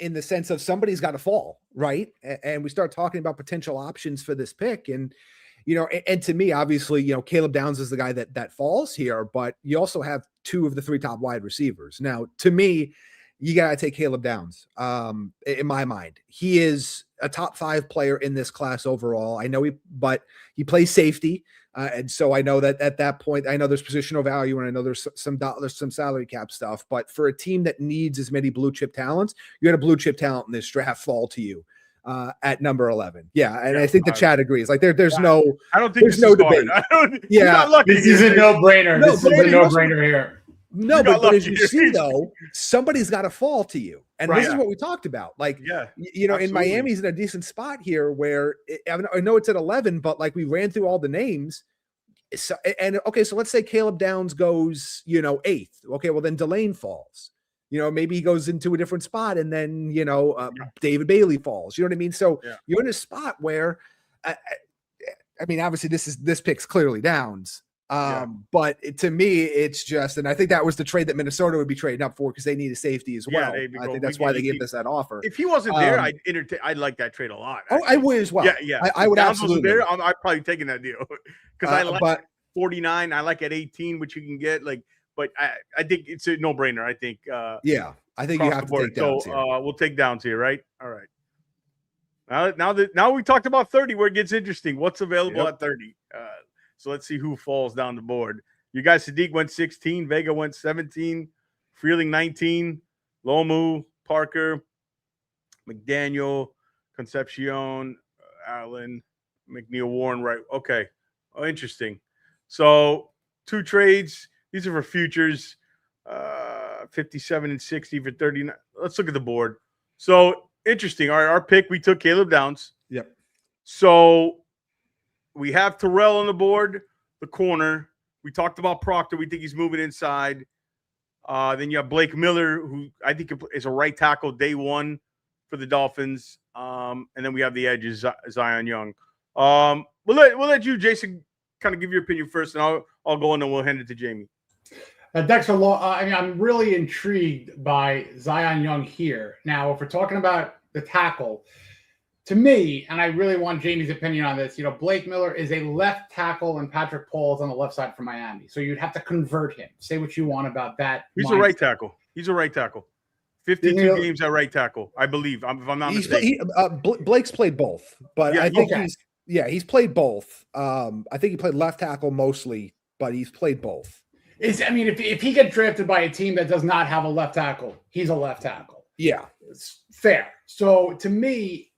in the sense of somebody's got to fall, right? And we start talking about potential options for this pick, and and to me, obviously, Caleb Downs is the guy that falls here, but you also have 2 of the 3 top wide receivers. Now, to me, you got to take Caleb Downs. In my mind, he is a top 5 player in this class overall. I know but he plays safety. And so I know that at that point, I know there's positional value and I know there's some salary cap stuff, but for a team that needs as many blue chip talents, you got a blue chip talent in this draft fall to you at number 11. Yeah. And I think the chat agrees. Like there's no, I don't think there's no debate. This is a no-brainer. This is a no-brainer here. No, but as you see, though, somebody's got to fall to you. And this is what we talked about. Like, in Miami's in a decent spot here where I know it's at 11, but like we ran through all the names. So let's say Caleb Downs goes, 8th. Okay, well, then Delane falls. Maybe he goes into a different spot and then, David Bailey falls. You know what I mean? So you're in a spot where, I mean, obviously this pick's clearly Downs. But to me, it's just, and I think that was the trade that Minnesota would be trading up for because they need a safety as well. I think that's why they gave us that offer. If he wasn't there, I'd like that trade a lot. Actually. Oh, I would as well. Yeah. I would Downs absolutely. Wasn't there, I'd probably taking that deal because I like 49. I like at 18, which you can get. But I think it's a no-brainer. I think. I think you have to take Downs here. We'll take Downs here, right? All right. Now we talked about 30, where it gets interesting. What's available at 30? So let's see who falls down the board. You guys, Sadiq went 16. Vega went 17. Freeling 19. Lomu, Parker, McDaniel, Concepcion, Allen, McNeil, Warren, right? Okay. Oh, interesting. So 2 trades. These are for futures. 57 and 60 for 39. Let's look at the board. So interesting. Our pick, we took Caleb Downs. Yep. So we have Terrell on the board, the corner. We talked about Proctor. We think he's moving inside. Then you have Blake Miller, who I think is a right tackle day 1 for the Dolphins. And then we have the edges, Zion Young. We'll let you, Jason, kind of give your opinion first, and I'll go and then we'll hand it to Jamie. Dexter Law, I'm really intrigued by Zion Young here. Now, if we're talking about the tackle, to me, and I really want Jamie's opinion on this, Blake Miller is a left tackle and Patrick Paul is on the left side for Miami. So you'd have to convert him. Say what you want about that. He's a right tackle. 52 games at right tackle, I believe, if I'm not mistaken. Blake's played both, but I think he's played both. I think he played left tackle mostly, but he's played both. If he gets drafted by a team that does not have a left tackle, he's a left tackle. Yeah. It's fair. So to me,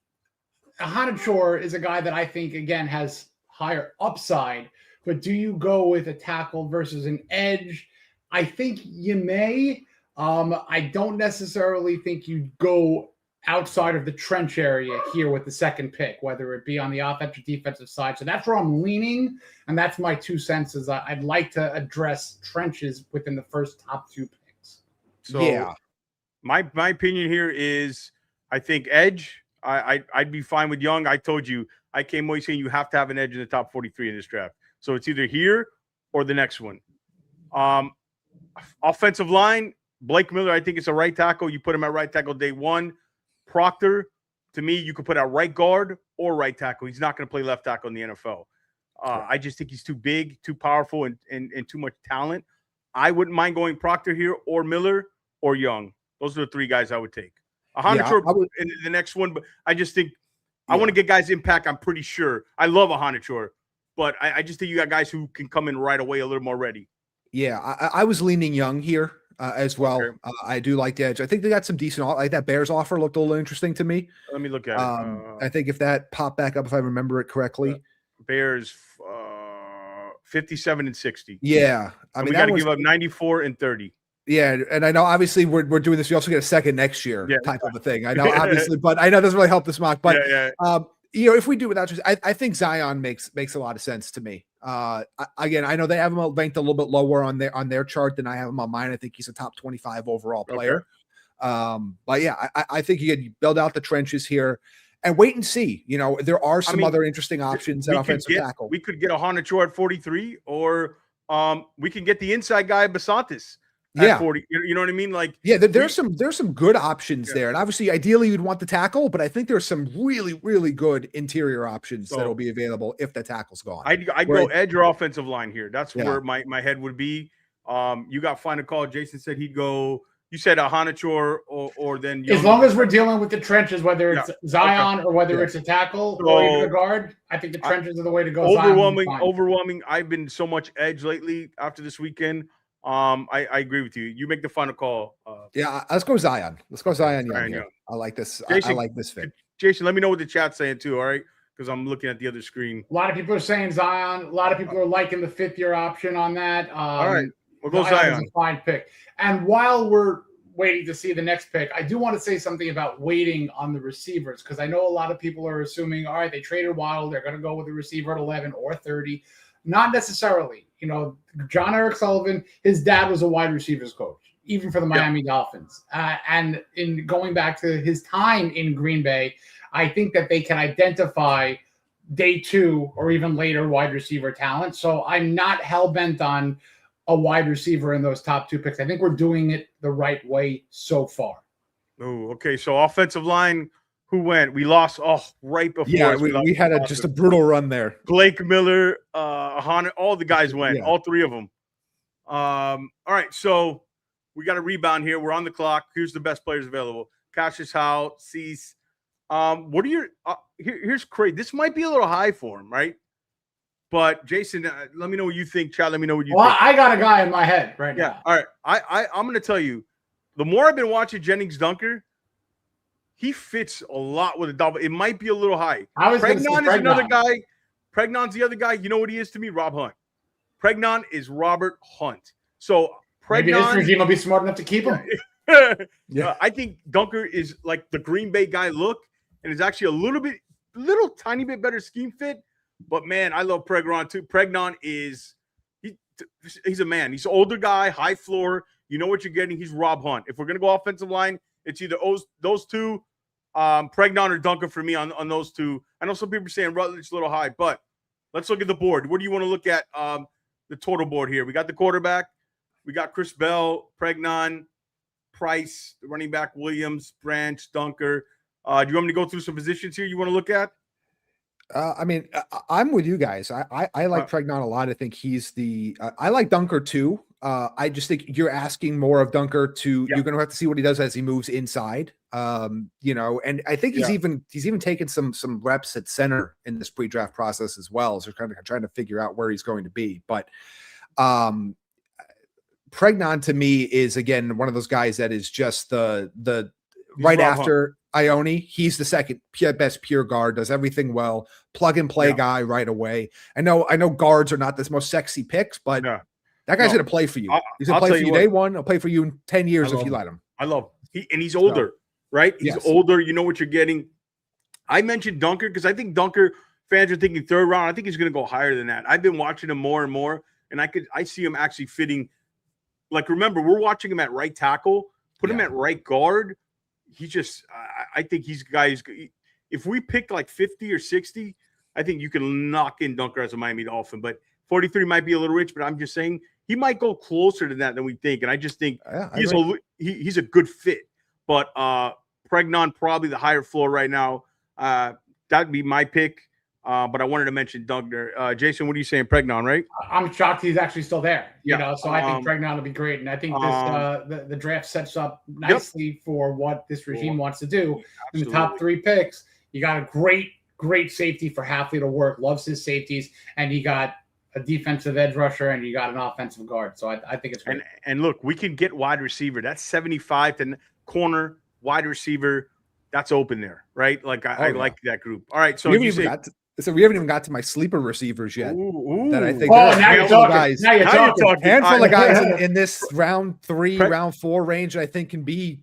Hanachor is a guy that I think, again, has higher upside, but do you go with a tackle versus an edge? I think you may. I don't necessarily think you go outside of the trench area here with the second pick, whether it be on the offensive or defensive side. So that's where I'm leaning, and that's my 2 cents. Is I'd like to address trenches within the first top 2 picks. So my opinion here is I think edge. I'd be fine with Young. I told you, I came away saying you have to have an edge in the top 43 in this draft. So it's either here or the next one. Offensive line, Blake Miller, I think it's a right tackle. You put him at right tackle day 1. Proctor, to me, you could put at right guard or right tackle. He's not going to play left tackle in the NFL. I just think he's too big, too powerful, and too much talent. I wouldn't mind going Proctor here or Miller or Young. Those are the three guys I would take. Yeah, I would, in the next one, but I just think I want to get guys impact. I'm pretty sure. I love Hanachor, but I just think you got guys who can come in right away a little more ready. Yeah, I was leaning Young here as well. Okay. I do like the edge. I think they got some decent, like that Bears offer looked a little interesting to me. Let me look at it. I think if that popped back up, if I remember it correctly, Bears 57 and 60. Yeah, I mean, we got to give up 94 and 30. Yeah, and I know obviously we're doing this. We also get a second next year, type of a thing. I know obviously, but I know it doesn't really help this mock. But if we do without, I think Zion makes a lot of sense to me. Again, I know they have him ranked a little bit lower on their chart than I have him on mine. I think he's a top 25 overall player. But yeah, I think you could build out the trenches here and wait and see. There are some other interesting options at offensive tackle. We could get a Hanachor at 43, or we can get the inside guy Basantis. At 40, you know what I mean? Like, there's some good options there, and obviously, ideally, you'd want the tackle, but I think there's some really, really good interior options that'll be available if the tackle's gone. I'd go edge or offensive line here. That's where my head would be. You got final call. Jason said he'd go. You said a Hanachor or then Young. As long as we're dealing with the trenches, whether it's Zion or whether it's a tackle or even a guard, I think the trenches are the way to go. Overwhelming. I've been so much edge lately after this weekend. I agree with you. You make the final call. Let's go Zion. Let's go Zion. Young. I like this. Jason, I like this fit. Jason, let me know what the chat's saying too. All right, because I'm looking at the other screen. A lot of people are saying Zion. A lot of people are liking the 5th-year option on that. All right, we'll go Zion. Is a fine pick. And while we're waiting to see the next pick, I do want to say something about waiting on the receivers, because I know a lot of people are assuming, all right, they traded Waddle, they're going to go with a receiver at 11 or 30. Not necessarily. John Eric Sullivan, his dad was a wide receivers coach, even for the Miami Dolphins. And in going back to his time in Green Bay, I think that they can identify day 2 or even later wide receiver talent. So I'm not hell-bent on a wide receiver in those top 2 picks. I think we're doing it the right way so far. Oh, okay. So offensive line, who went? We lost right before. Yeah, we had just a brutal run there. Blake Miller, all the guys went. All 3 of them. All right, so we got a rebound here. We're on the clock. Here's the best players available: Cassius Howe, Cease. What are your? Here's Craig. This might be a little high for him, right? But Jason, let me know what you think. Chad, let me know what you think. I got a guy in my head right now. All right, I'm going to tell you. The more I've been watching Jennings Dunker, he fits a lot with a double. It might be a little high. Pregnon is another guy. Pregnon's the other guy. You know what he is to me? Rob Hunt. Pregnon is Robert Hunt. So maybe this regime will be smart enough to keep him. I think Dunker is like the Green Bay guy look, and is actually a little tiny bit better scheme fit. But man, I love Pregnon too. Pregnon is he's a man. He's an older guy, high floor. You know what you're getting. He's Rob Hunt. If we're gonna go offensive line, it's either those two. Pregnon or Dunker for me on those 2. I know some people are saying Rutledge a little high, but let's look at the board. What do you want to look at? The total board here. We got the quarterback. We got Chris Bell, Pregnon, Price, the running back, Williams, Branch, Dunker. Do you want me to go through some positions here you want to look at? I mean, I'm with you guys. I like Pregnon a lot. I think he's I like Dunker too. I just think you're asking more of Dunker you're going to have to see what he does as he moves inside. And I think he's even taken some reps at center in this pre-draft process as well. So kind of trying to figure out where he's going to be. But Pregnon to me is again one of those guys that is just the right after Ione. He's the second best pure guard, does everything well, plug and play guy right away. I know guards are not the most sexy picks, but that guy's going to play for you. He's going to play for you day 1. He'll play for you in 10 years if you let him. I love him. He's older, right? He's older. You know what you're getting. I mentioned Dunker because I think Dunker fans are thinking 3rd round. I think he's going to go higher than that. I've been watching him more and more, and I see him actually fitting. Like, remember, we're watching him at right tackle. Put him at right guard. He just I think he's guys. If we pick like 50 or 60, I think you can knock in Dunker as a Miami Dolphin. But 43 might be a little rich, but I'm just saying he might go closer to that than we think. And I just think he's a good fit. But Pregnon probably the higher floor right now. That'd be my pick. But I wanted to mention Dunker. Jason, what are you saying? Pregnon, right? I'm shocked he's actually still there. Yeah. So I think Pregnon will be great, and I think this the draft sets up nicely for what this regime wants to do. In the top 3 picks, you got a great safety for Hafley to work. Loves his safeties, and you got a defensive edge rusher, and you got an offensive guard. So I think it's great. And look, we can get wide receiver. That's 75 to corner wide receiver. That's open there, right? Like I like that group. All right, so we haven't even got to my sleeper receivers yet. That I think now you're talking. Now you're talking. Handful of guys in this round 3, round 4 range, I think can be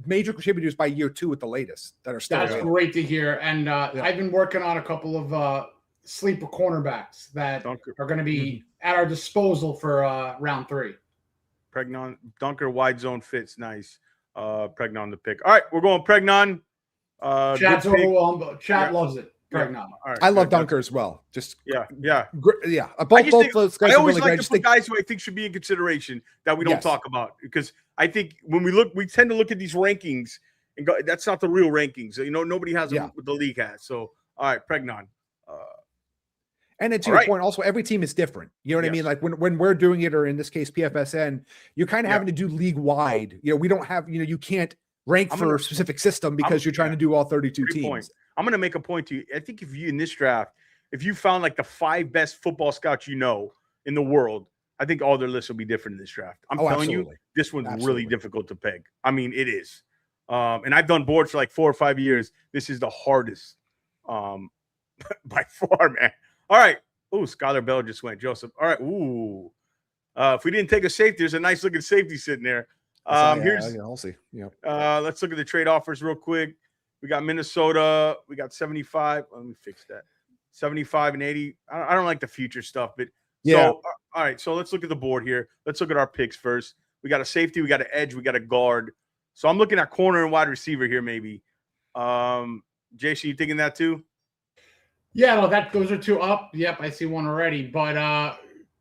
major contributors by year 2 at the latest. That are still. That's great to hear. And I've been working on a couple of sleeper cornerbacks that are going to be at our disposal for round 3. Pregnon, Dunker, wide zone fits nice. Pregnon the pick. All right, we're going Pregnon. Chat's overwhelmed, but Chat loves it. Pregnon. Right, I love Dunker as well. Just yeah. Both those guys. I always really like to put guys who I think should be in consideration that we don't talk about, because I think when we tend to look at these rankings and go, that's not the real rankings. Nobody has them what the league has. So all right, Pregnon. And then to your point, also every team is different. You know what I mean? Like when we're doing it, or in this case PFSN, you're kind of having to do league wide. We don't have, you can't rank for a specific system because you're trying to do all 32 teams. Point. I'm going to make a point to you. I think if you in this draft, if you found like the 5 best football scouts in the world, I think all their lists will be different in this draft. I'm telling you, this one's really difficult to peg. I mean, it is. And I've done boards for like 4 or 5 years. This is the hardest by far, man. All right. Ooh, Skylar Bell just went. Joseph. All right. Ooh. If we didn't take a safety, there's a nice looking safety sitting there. I'll see. Yeah. Let's look at the trade offers real quick. We got Minnesota. We got 75. Let me fix that. 75 and 80. I don't like the future stuff, but So, all right. So let's look at the board here. Let's look at our picks first. We got a safety. We got an edge. We got a guard. So I'm looking at corner and wide receiver here, maybe. Jason, you thinking that too? Yeah, no, those are 2 up. Yep, I see one already. But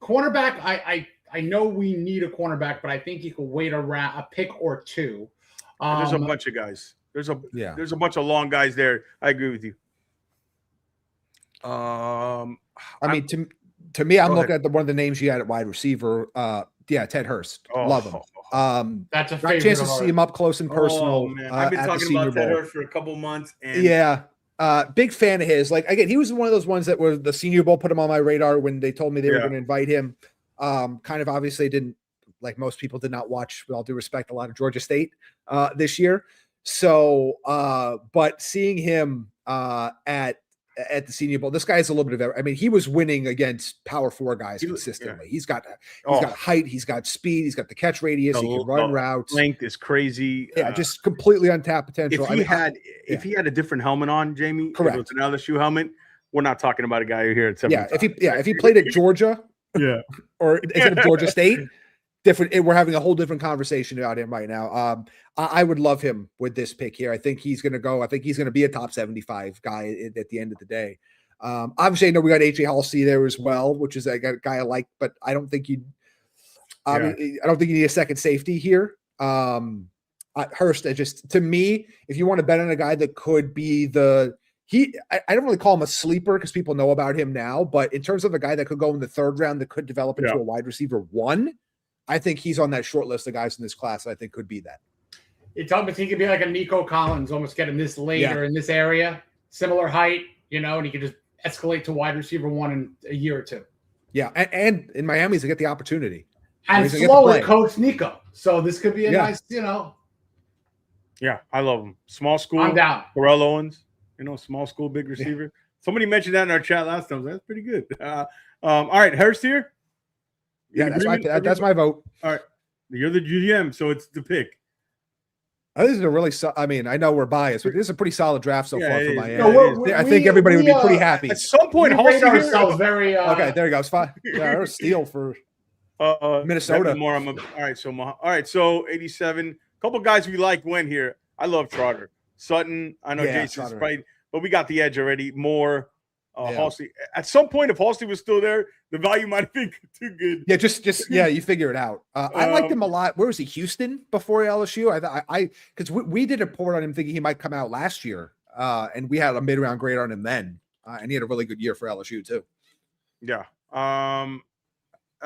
cornerback, I know we need a cornerback, but I think you could wait around a pick or 2. There's a bunch of guys. There's a bunch of long guys there. I agree with you. I mean, to me, I'm looking at one of the names you had at wide receiver. Ted Hurst. Love him. That's a got a chance to see him up close and personal. I've been talking about Ted Hurst for a couple months. And big fan of his. Like, again, he was one of those ones that were the Senior Bowl put him on my radar when they told me they were going to invite him. Kind of obviously didn't, like most people, did not watch, with all due respect, a lot of Georgia State this year. So, but seeing him at the Senior Bowl, this guy is a little bit of, I mean, he was winning against Power 4 guys consistently. He's got height, he's got speed, he's got the catch radius, he can run routes. Length is crazy. Just completely untapped potential. If he had a different helmet on, Jamie, correct, if it was another shoe helmet, we're not talking about a guy here at 75. If he played at Georgia, or instead of Georgia State, different. We're having a whole different conversation about him right now. I would love him with this pick here. I think he's going to go. I think he's going to be a top 75 guy at the end of the day. Obviously, I know we got AJ Halsey there as well, which is a guy I like, but I don't think I don't think you need a second safety here. Hurst, to me, if you want to bet on a guy that could be I don't really call him a sleeper because people know about him now, but in terms of a guy that could go in the 3rd round that could develop into a wide receiver 1, I think he's on that short list of guys in this class that I think could be that. You're talking about he could be like a Nico Collins, almost getting this later in this area, similar height, and he could just escalate to wide receiver 1 in a year or 2. Yeah, and in Miami, he's going to get the opportunity. And slower coach Nico. So this could be a nice, Yeah, I love him. Small school. I'm down. Terrell Owens, small school, big receiver. Somebody mentioned that in our chat last time. That's pretty good. All right, Hurst here. Yeah, that's my vote. All right. You're the GM, so it's the pick. This is a really, I mean, I know we're biased, but this is a pretty solid draft so far for Miami. No, I think everybody would be pretty happy. At some point, we rate ourselves very. Okay, there you go. It's fine. Yeah, or steal for Minnesota. More. All right. So 87. A couple guys we like went here. I love Trotter. Sutton. I know Jason's right, but we got the edge already. More. Halsey. At some point, if Halsey was still there, the value might have been too good. Yeah, just you figure it out. I liked him a lot. Where was he? Houston before LSU. I because we did a report on him thinking he might come out last year, and we had a mid-round grade on him then. and he had a really good year for LSU too. Yeah.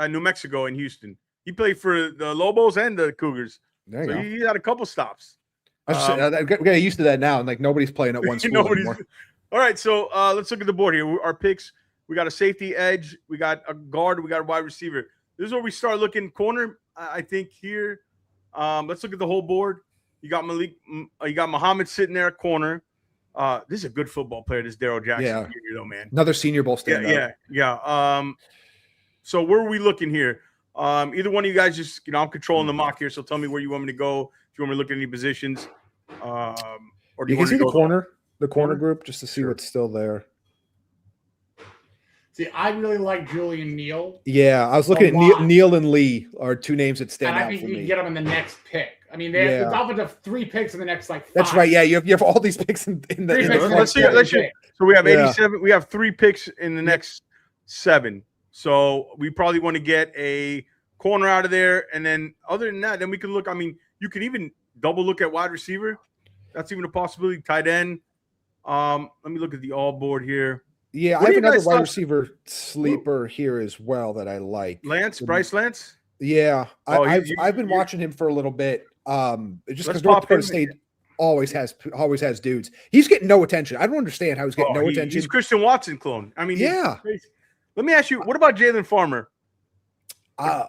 New Mexico and Houston. He played for the Lobos and the Cougars. There you So go. he had a couple stops. I get used to that now, and like nobody's playing at one school anymore. All right, so let's look at the board here. Our picks: we got a safety, edge, we got a guard, we got a wide receiver. This is where we start looking corner. I think here. Let's look at the whole board. You got Malik, you got Muhammad sitting there at corner. This is a good football player. This Darryl Jackson Jr. though, man. Another Senior Bowl standout. Yeah. So where are we looking here? Either one of you guys just, I'm controlling the mock here, so tell me where you want me to go. If you want me to look at any positions, or do you want can see to go the corner group just to see what's still there. See, I really like Julian Neal. Yeah, I was looking at Neal and Lee are two names that stand out for me. And I think you can get them in the next pick. I mean, the Dolphins have 3 picks in the next 5. That's right. Yeah, you have all these picks in the. Let's see. So we have 87. We have 3 picks in the next 7. So we probably want to get a corner out of there, and then other than that, then we can look. I mean, you can even double look at wide receiver. That's even a possibility. Tight end. Let me look at the all board here. Yeah, I have another wide receiver sleeper here as well that I like. Bryce Lance. Yeah, I've been watching him for a little bit. Just because North Dakota State always has dudes. He's getting no attention. I don't understand how he's getting no attention. He's Christian Watson clone. I mean, yeah. Let me ask you, what about Jalen Farmer?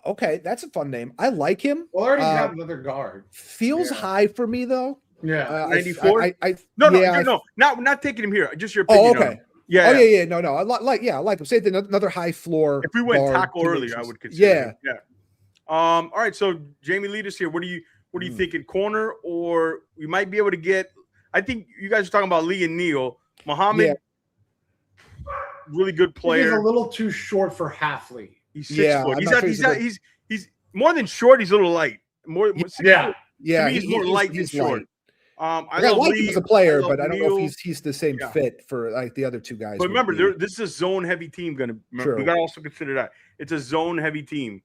Okay, that's a fun name. I like him. Well, I already got another guard. Feels high for me though. Yeah, 94. No, not taking him here. Just your opinion. Oh, okay. Yeah. No. I like him. Say another high floor. If we went tackle earlier, I would consider. Yeah. All right. So Jamie, lead us here. What are you thinking? Corner, or we might be able to get? I think you guys are talking about Lee and Neal. Muhammad, really good player. He's a little too short for Halfley. He's 6 foot. He's more than short. He's a little light. More. Yeah. He's more light than short. I like him as a player, but I don't know if he's the same fit for like the other two guys. But remember, this is a zone heavy team. We got to also consider that it's a zone heavy team,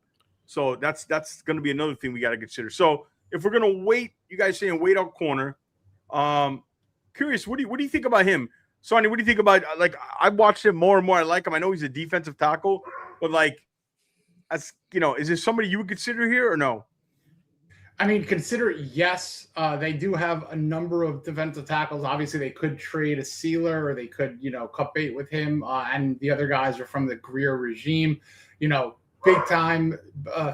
so that's going to be another thing we got to consider. So if we're going to wait, you guys saying wait out corner. Curious, what do you think about him, Sonny? What do you think about like I watched him more and more. I like him. I know he's a defensive tackle, but like, is there somebody you would consider here or no? I mean, consider yes. They do have a number of defensive tackles. Obviously, they could trade a Sealer, or they could, cut bait with him. And the other guys are from the Greer regime. Big time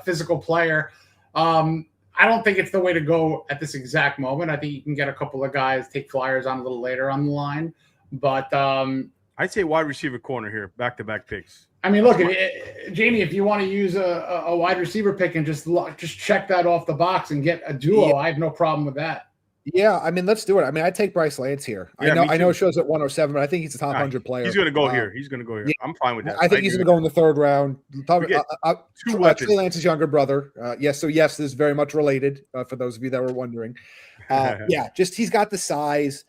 physical player. I don't think it's the way to go at this exact moment. I think you can get a couple of guys, take flyers on a little later on the line. But I'd say wide receiver corner here, back-to-back picks. I mean, look, Jamie, if you want to use a wide receiver pick and just check that off the box and get a duo, I have no problem with that. Yeah, I mean, let's do it. I mean, I take Bryce Lance here. Yeah, I know it shows at 107, but I think he's a top 100 player. He's going to go here. Yeah, I'm fine with that. I think he's going to go in the 3rd round. Trey Lance's younger brother. Yes, this is very much related for those of you that were wondering. He's got the size.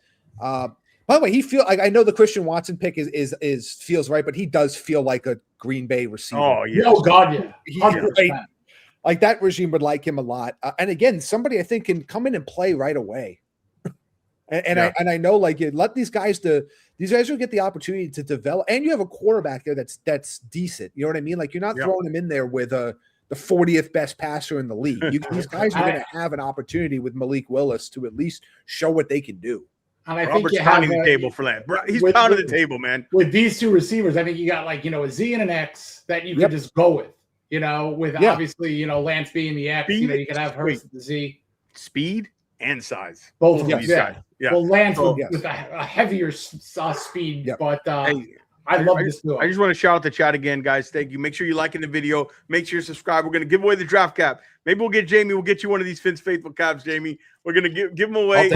By the way, I know the Christian Watson pick is feels right, but he does feel like a Green Bay receiver. Oh yeah. Oh God, yeah. 100%. Like that regime would like him a lot. And again, somebody I think can come in and play right away. I know like you let these guys will get the opportunity to develop, and you have a quarterback there that's decent. You know what I mean? Like you're not throwing him in there with the 40th best passer in the league. These guys are going to have an opportunity with Malik Willis to at least show what they can do. And I Robert's think pounding the table for Lance. He's pounding the table, man. With these two receivers, I think you got a Z and an X that you can just go with. Obviously, Lance being the X, you can have Hurts the Z. Speed and size. Both of these guys. Yeah. Well, Lance with a heavier speed, but I love this duo. I just want to shout out the chat again, guys. Thank you. Make sure you're liking the video. Make sure you subscribe. We're going to give away the draft cap. Maybe we'll get Jamie. We'll get you one of these Finn's Faithful caps, Jamie. We're going to give them away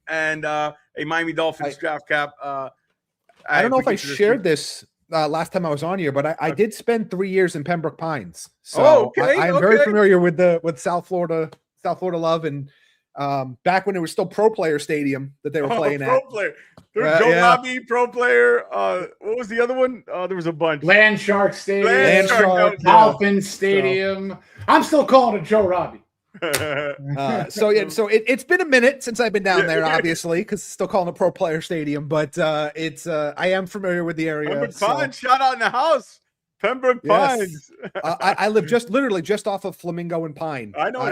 and a Miami Dolphins draft cap. I don't know if I shared this last time I was on here, but I did spend 3 years in Pembroke Pines. So I'm very familiar with South Florida love, and back when it was still Pro Player Stadium that they were playing at. Player. There was Joe Robbie, Pro Player. What was the other one? There was a bunch. Land Shark Stadium. Dolphins Stadium. I'm still calling it Joe Robbie. So it's been a minute since I've been down there, obviously, because still calling it Pro Player Stadium, but I am familiar with the area. Pembroke Pines, shout out in the house. Pembroke Pines. I live literally just off of Flamingo and Pine. I know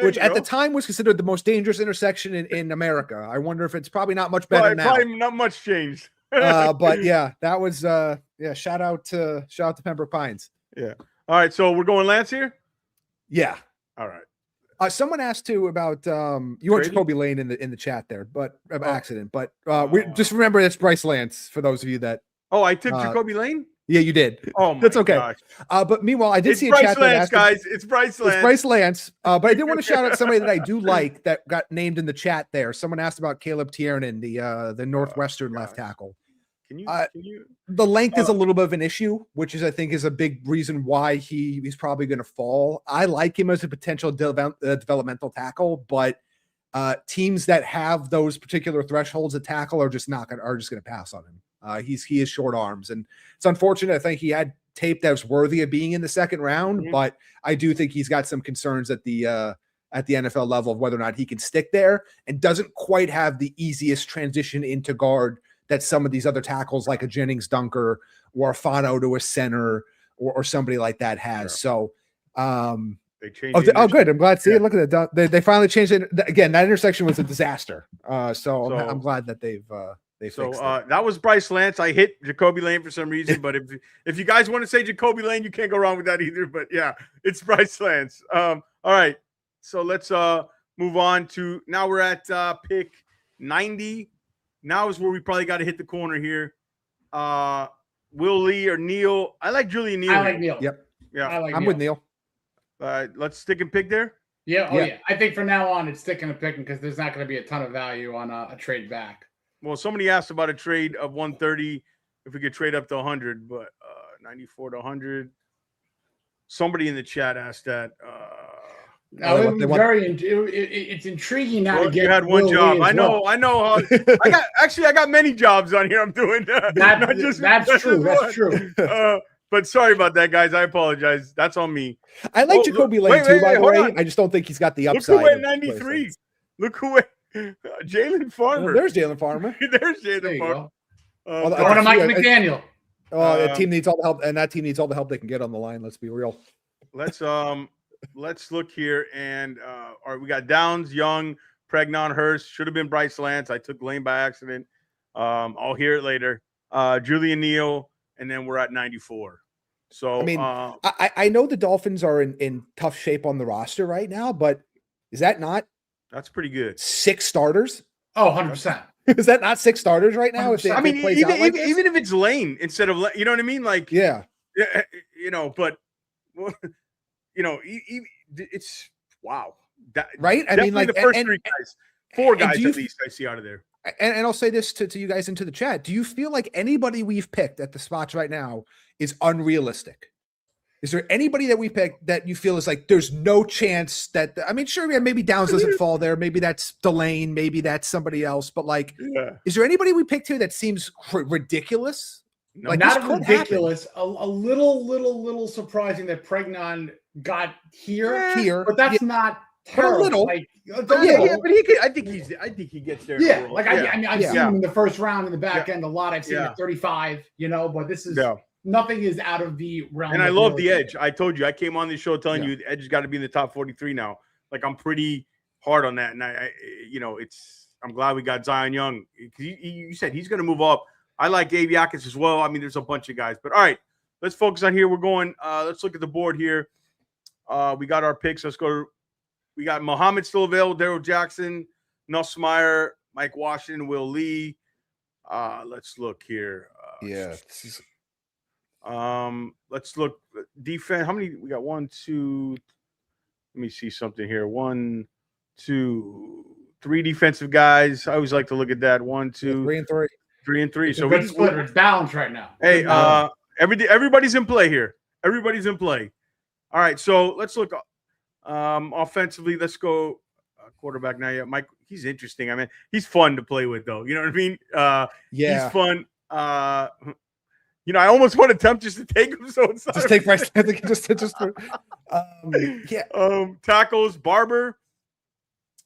which at the time was considered the most dangerous intersection in America. I wonder if it's probably not much better now. Probably not much changed. But yeah, that was shout out to Pembroke Pines. Yeah. All right, so we're going Lance here. Yeah. All right. Someone asked too about you want Jacoby Lane in the chat there, but accident. But we just remember it's Bryce Lance for those of you that. Oh, I took Jacoby Lane. Yeah, you did. Oh, my that's okay. gosh. But meanwhile, I did see a Bryce chat Lance, that asked guys. It's Bryce Lance. It's Bryce Lance. But I did want to shout out somebody that I do like that got named in the chat there. Someone asked about Caleb Tiernan, the Northwestern left tackle. Can you? The length is a little bit of an issue, which I think is a big reason why he's probably going to fall. I like him as a potential developmental tackle, but teams that have those particular thresholds at tackle are just going to pass on him. He is short arms, and it's unfortunate. I think he had tape that was worthy of being in the second round, but I do think he's got some concerns at the NFL level of whether or not he can stick there, and doesn't quite have the easiest transition into guard that some of these other tackles like a Jennings Dunker or a Fano to a center or somebody like that has. Sure. So they changed. Oh, good. I'm glad to see it. Look at that. They finally changed it. Again, that intersection was a disaster. So I'm glad that they've fixed it. That was Bryce Lance. I hit Jacoby Lane for some reason, but if you guys want to say Jacoby Lane, you can't go wrong with that either. But yeah, it's Bryce Lance. All right. So let's move on to now we're at pick 90. Now is where we probably got to hit the corner here. Will Lee or Neil? I like Julian Neal. I like Neil. Yep. Yeah. I'm with Neil. Let's stick and pick there. Yeah. Oh, yeah. I think from now on, it's sticking and picking because there's not going to be a ton of value on a trade back. Well, somebody asked about a trade of 130 if we could trade up to 100, but 94 to 100. Somebody in the chat asked that. It's intriguing now. Well, you had one job. I know. I got many jobs on here. I'm doing that's true. But sorry about that, guys. I apologize. That's on me. I like Jacoby Lane too, by the way. I just don't think he's got the upside. Look who went 93. Look who went. Jalen Farmer. There's Jalen Farmer. There's Jalen Farmer. Going to Mike McDaniel. That team needs all the help, and that team needs all the help they can get on the line. Let's be real. Let's look here, and all right, we got Downs, Young, Pregnon, Hurst. Should have been Bryce Lance. I took Lane by accident. I'll hear it later. Julian Neal, and then we're at 94. So I mean, I know the Dolphins are in tough shape on the roster right now, but is that not? That's pretty good. 6 starters? Oh, 100%. Is that not 6 starters right now? Even if it's Lane instead of, you know what I mean? Like, yeah, but. It's wow. Right? I mean, like the first 3 guys, 4 guys at least I see out of there. And I'll say this to you guys into the chat. Do you feel like anybody we've picked at the spots right now is unrealistic? Is there anybody that we picked that you feel is like there's no chance that sure, maybe Downs doesn't fall there, maybe that's Delane, maybe that's somebody else, but is there anybody we picked here that seems ridiculous? No, not ridiculous. A little surprising that Pregnon got here, but that's not terrible. A little. But he could. I think he gets there. Yeah, I've seen him in the first round in the back end a lot. I've seen him at 35. But this is nothing is out of the realm. And I love the edge. I told you, I came on the show telling you the edge has got to be in the top 43 now. Like I'm pretty hard on that, and I'm glad we got Zion Young because you said he's going to move up. I like Aviakis as well. I mean, there's a bunch of guys. But, all right, let's focus on here. We're going let's look at the board here. We got our picks. Let's go. We got Muhammad still available, Darrell Jackson, Nussmeier, Mike Washington, Will Lee. Let's look here. Let's look. Defense. How many? We got 1, 2. Let me see something here. 1, 2, 3 defensive guys. I always like to look at that. 1, 2. 3 and 3. 3 and 3. So it's balanced right now. Hey, everybody's in play here. Everybody's in play. All right, so let's look offensively. Let's go quarterback now. Yeah, Mike, he's interesting. I mean, he's fun to play with, though. You know what I mean? He's fun. I almost want to attempt just to take him. So it's Just take Bryce. I think just yeah. Tackles. Barber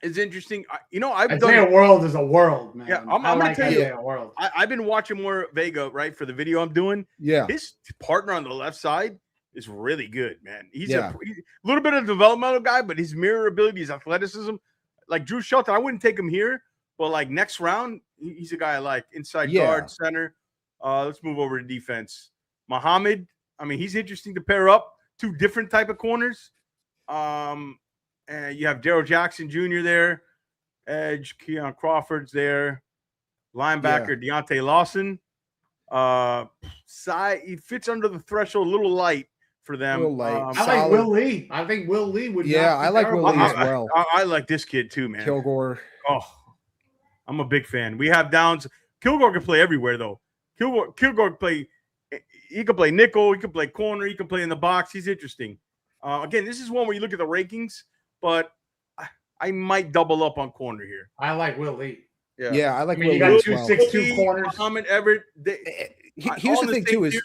is interesting. I've done Isaiah World is a world, man. Yeah, I'm I gonna like tell you, Isaiah World. I've been watching more Vega, right, for the video I'm doing. Yeah. His partner on the left side is really good, man. He's Yeah. a little bit of a developmental guy, but his mirror ability, his athleticism, like Drew Shelton, I wouldn't take him here, but like next round, he's a guy I like. Inside guard, center. Let's move over to defense. Muhammad, I mean, he's interesting to pair up. Two different type of corners. And you have Daryl Jackson Jr. there. Edge, Keon Crawford's there. Linebacker, Deontay Lawson. Side, he fits under the threshold, a little light for them. Light. I like Will Lee. I think Will Lee would. Yeah, I like Will Lee as well. I like this kid too, man. Kilgore. Oh, I'm a big fan. We have Downs. Kilgore can play everywhere, though. Kilgore can play. He can play nickel. He can play corner. He can play in the box. He's interesting. Again, this is one where you look at the rankings, but I might double up on corner here. I like Will Lee. Yeah, I like Will Will you got Lee two as well. 6'2" corners. Muhammad Everett. Here's the thing too is,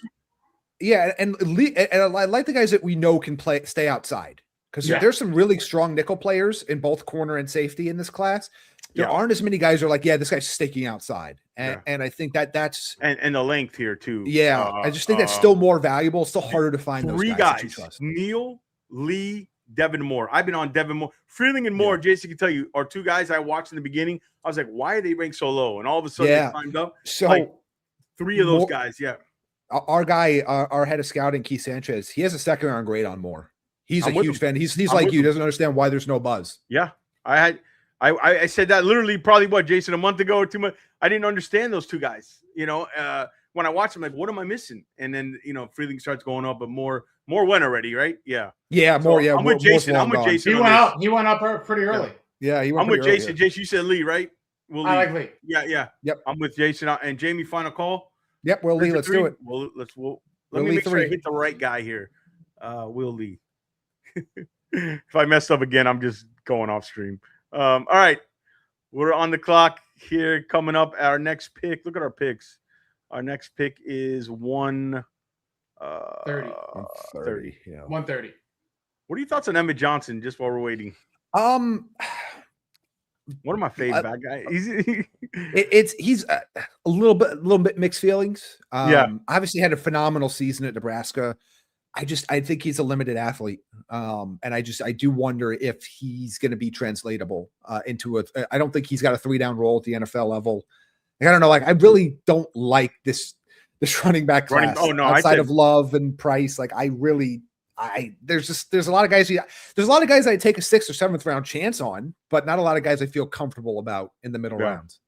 and Lee, and I like the guys that we know can stay outside, because there's some really strong nickel players in both corner and safety in this class. There aren't as many guys who are like, this guy's staking outside, and I think that's and the length here too. Yeah, I just think that's still more valuable. Still harder to find those three guys. That you trust. Neil, Lee, Devin Moore. I've been on Devin Moore. Freeling and Moore, Jason can tell you, are two guys I watched in the beginning. I was like, why are they ranked so low? And all of a sudden they climbed up. So like, three of those guys, Our guy, our head of scouting, Keith Sanchez, he has a second round grade on Moore. He's a huge fan. He's like you, doesn't understand why there's no buzz. Yeah. I said that literally probably Jason, a month ago or 2 months. I didn't understand those two guys. When I watched them, like, what am I missing? And then Freeling starts going up, but more went already, right? Yeah. Yeah, more. I'm with Jason. I'm with Jason. He went up pretty early. Yeah, he went. I'm with Jason. Jason, you said Lee, right? I like Lee. Yeah. Yep. I'm with Jason and Jamie. Final call. Yep. Will Lee. Let's do it. Well, let me make sure I hit the right guy here. Will Lee. If I messed up again, I'm just going off stream. All right. We're on the clock here. Coming up, our next pick. Look at our picks. Our next pick is 130. 130. Yeah. 130. What are your thoughts on Emmett Johnson? Just while we're waiting. One of my favorite bad guys. He's a little bit mixed feelings. Obviously had a phenomenal season at Nebraska. I think he's a limited athlete. And I do wonder if he's going to be translatable into I don't think he's got a 3-down role at the NFL level. Like, I don't know. Like, I really don't like this running back class outside of Love and Price. Like, there's a lot of guys. There's a lot of guys I take a 6th or 7th round chance on, but not a lot of guys I feel comfortable about in the middle rounds.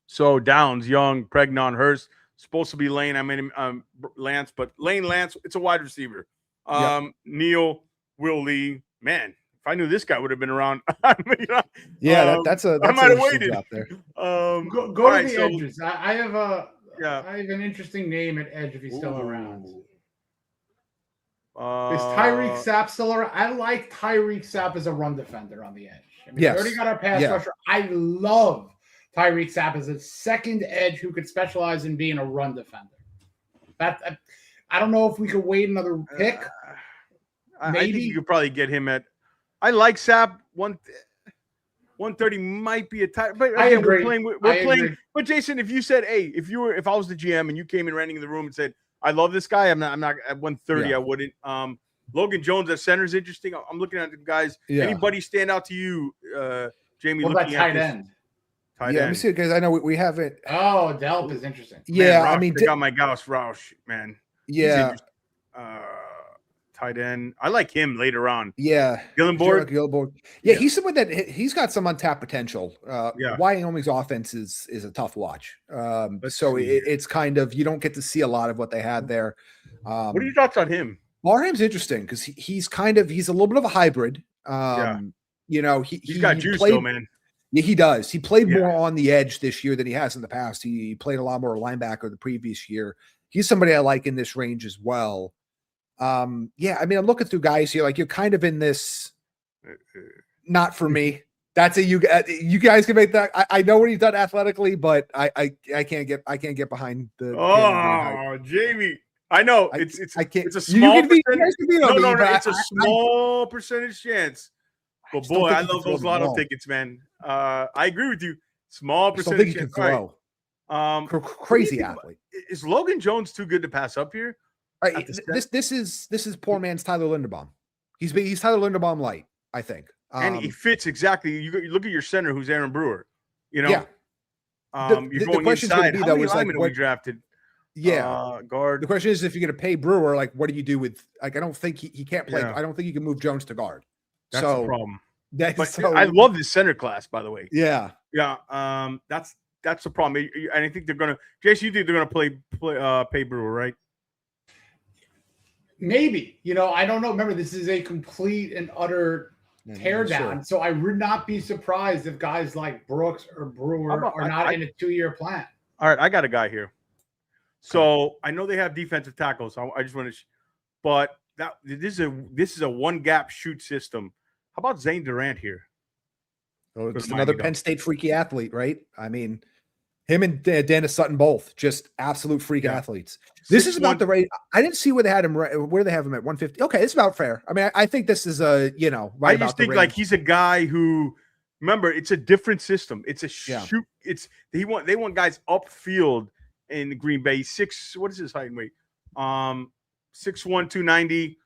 So Downs, Young, Pregnon, Hurst. Supposed to be Lane. I mean, Lance, but Lance, it's a wide receiver. Neil, Will Lee. Man, if I knew this guy would have been around. That's I might have waited out there. Go to the edges. I have an interesting name at edge if he's still around. Is Tyreek Sapp still around? I like Tyreek Sapp as a run defender on the edge. I mean, we already got our pass rusher. I love Tyreek Sapp as a second edge who could specialize in being a run defender. I don't know if we could wait another pick. I think you could probably get him at. I like Sapp. 130 might be a tight, but I agree. We're playing. But Jason, if you said, "Hey, if I was the GM and you came in ranting in the room and said, I love this guy," I'm not at 130. I wouldn't. Logan Jones at center is interesting. I'm looking at the guys. Anybody stand out to you, Jamie? What about tight end? Let me see, because I know we have it. Oh, Delp is interesting. Yeah, man, I mean, got my Gauss Roush, man. Yeah. Tight end. I like him later on. Yeah. Gillenborg. Yeah, he's someone that he's got some untapped potential. Wyoming's offense is a tough watch. It's kind of, you don't get to see a lot of what they had there. What are your thoughts on him? Barham's interesting because he's a little bit of a hybrid. He's got juice though, man. Yeah, he does. He played more on the edge this year than he has in the past. He played a lot more linebacker the previous year. He's somebody I like in this range as well. I mean, I'm looking through guys here. Like, you're kind of in this, not for me. That's you guys can make that. I know what he's done athletically, but I can't get behind the. Oh, Jamie, I know it's a small percentage. It's a small percentage chance. But boy, I love those lotto tickets, man. I agree with you. Small percentage. I think he can throw. Crazy athlete. Is Logan Jones too good to pass up here? This is poor man's Tyler Linderbaum. He's Tyler Linderbaum light, I think. And he fits exactly. You look at your center, who's Aaron Brewer. You know, yeah. You're going inside. How many linemen we drafted? Yeah, guard. The question is, if you're going to pay Brewer, like, what do you do with? Like, I don't think he can't play. Yeah. I don't think you can move Jones to guard. That's the problem. But I love this center class, by the way. Yeah, yeah. That's the problem. And I think they're gonna. Jason, you think they're gonna pay Brewer, right? Maybe. I don't know. Remember, this is a complete and utter teardown. Sure. So I would not be surprised if guys like Brooks or Brewer are not in a 2-year plan. All right, I got a guy here. So I know they have defensive tackles. I just want to, but this is a one gap shoot system. How about Zane Durant here? Oh, it's another Penn State freaky athlete, right? I mean, him and Dennis Sutton both just absolute freak athletes. This is about the rate. I didn't see where they had him. Where they have him at 150. Okay, it's about fair. I mean, I think this is right. I just think like he's a guy who. Remember, it's a different system. It's a shoot. They want guys upfield in Green Bay. What is his height and weight? 6'1", 290.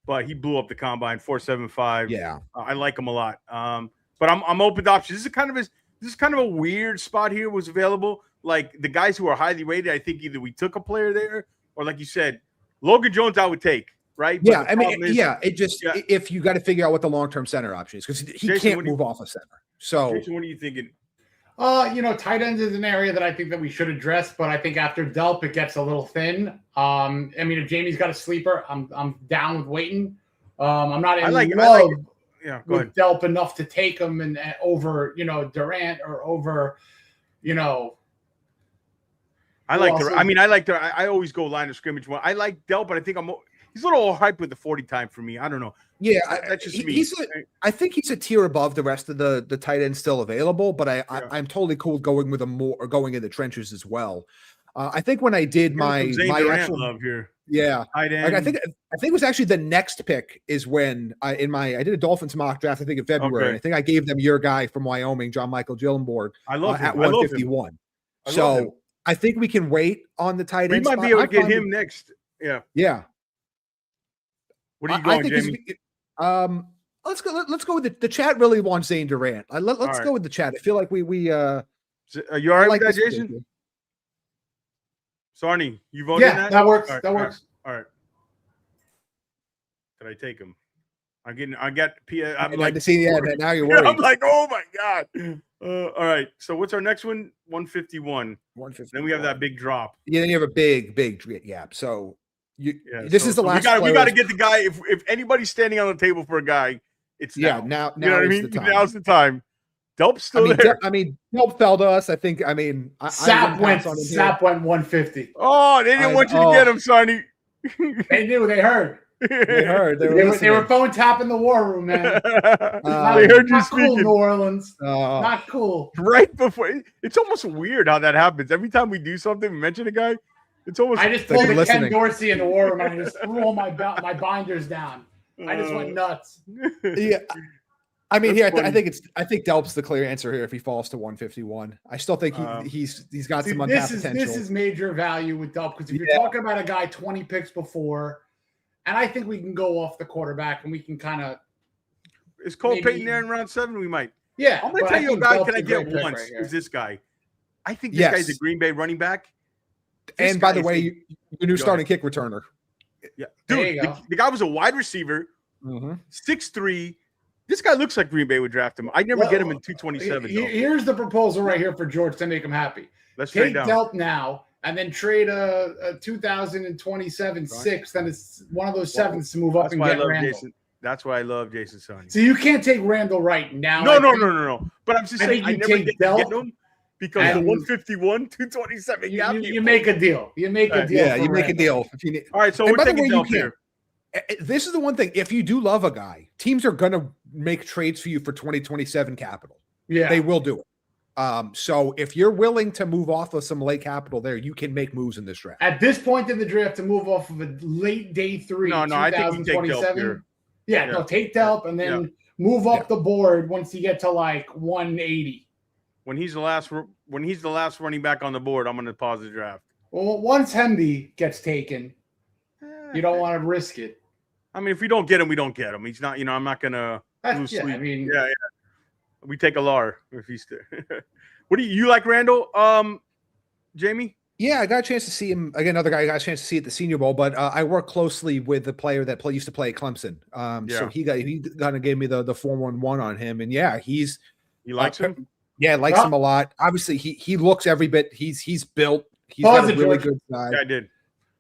But he blew up the combine, 4.75. Yeah, I like him a lot. But I'm open to options. This is kind of a weird spot here was available. Like the guys who are highly rated, I think either we took a player there or, like you said, Logan Jones I would take, right? Yeah, I mean, if you got to figure out what the long-term center option is because he Jason, can't move off a center. So, Jason, what are you thinking? Tight ends is an area that I think that we should address, but I think after Delp it gets a little thin. I mean, if Jamie's got a sleeper, I'm down with waiting. I'm not in love with Delp enough to take him and over Durant or over I always go line of scrimmage. I like Delp, but I think he's a little hyped with the 40 time for me. I don't know. Yeah, that's just me. I think he's a tier above the rest of the tight ends still available, but I'm totally cool going with going in the trenches as well. I think when I did my actual love here, tight end. Like I think it was actually the next pick is when I did a Dolphins mock draft. I think in February. Okay. I think I gave them your guy from Wyoming, John Michael Gillenborg. I love him. At 151. So I think we can wait on the tight end. We might be able to get him next. Yeah. Yeah. What are you going, Jamie? Let's go with the chat. Really wants Zane Durant. Let's go with the chat. I feel like we. Are you all right with that, Jason? Sarni, you voted? Yeah, that works. That works. All right. Did I take him? I get. I'm like to see. Yeah, now you're worried. I'm like, oh my god. All right. So what's our next one? 151. 150. Then we have that big drop. Yeah. Then you have a big gap. So. This is the last. We got to get the guy. If anybody's standing on the table for a guy, it's now. Now you know what I mean? Now's the time. Delp's still there. Delp fell to us. I think. Sap went 150. Oh, they didn't want you to get him, Sonny. They knew. They heard. They heard. They were phone tapping the war room, man. They heard you speaking. Cool, New Orleans. Not cool. Right before. It's almost weird how that happens. Every time we do something, we mention a guy. It's almost. I just pulled a Ken Dorsey in the war room and I just threw all my binders down. I just went nuts. Yeah, I mean, I think Delp's the clear answer here if he falls to 151. I still think he's got some untapped potential. This is major value with Delp because if you're talking about a guy 20 picks before, and I think we can go off the quarterback and we can kind of. Is Cole Payton there in round 7? We might. Yeah, I'm gonna tell you a guy. Can I get once? Right is this guy? I think this guy's a Green Bay running back. And by the way, your new starting kick returner. Yeah, dude, the guy was a wide receiver, 6'3". This guy looks like Green Bay would draft him. I'd never get him in 227. Here's the proposal right here for George to make him happy. Let's take Delp now and then trade a 2027 sixth, and it's one of those sevenths to move up and get Randall. That's why I love Jason Sonny. So you can't take Randall right now. No. But I'm just saying I never get him. Because the 151, 227. You make a deal. You make a deal. Yeah, you make a deal. All right, so we're taking Delp here. This is the one thing. If you do love a guy, teams are going to make trades for you for 2027 capital. Yeah. They will do it. So if you're willing to move off of some late capital there, you can make moves in this draft. At this point in the draft, to move off of a late day 3, No, I think you take Delp here. No, take Delp and then move up the board once you get to like 180. When he's the last running back on the board, I'm going to pause the draft. Well, once Hemby gets taken, you don't want to risk it. I mean, if we don't get him, we don't get him. He's not, I'm not going to lose sleep. I mean, yeah. We take a Lar if he's there. What do you like, Randall? Jamie? Yeah, I got a chance to see him again. Another guy I got a chance to see at the Senior Bowl, but I work closely with the player that used to play at Clemson. So he kind of gave me the 411 on him, and he likes him. Yeah, likes him a lot. Obviously, he looks every bit. He's built. He's got a really good side. Yeah, I did.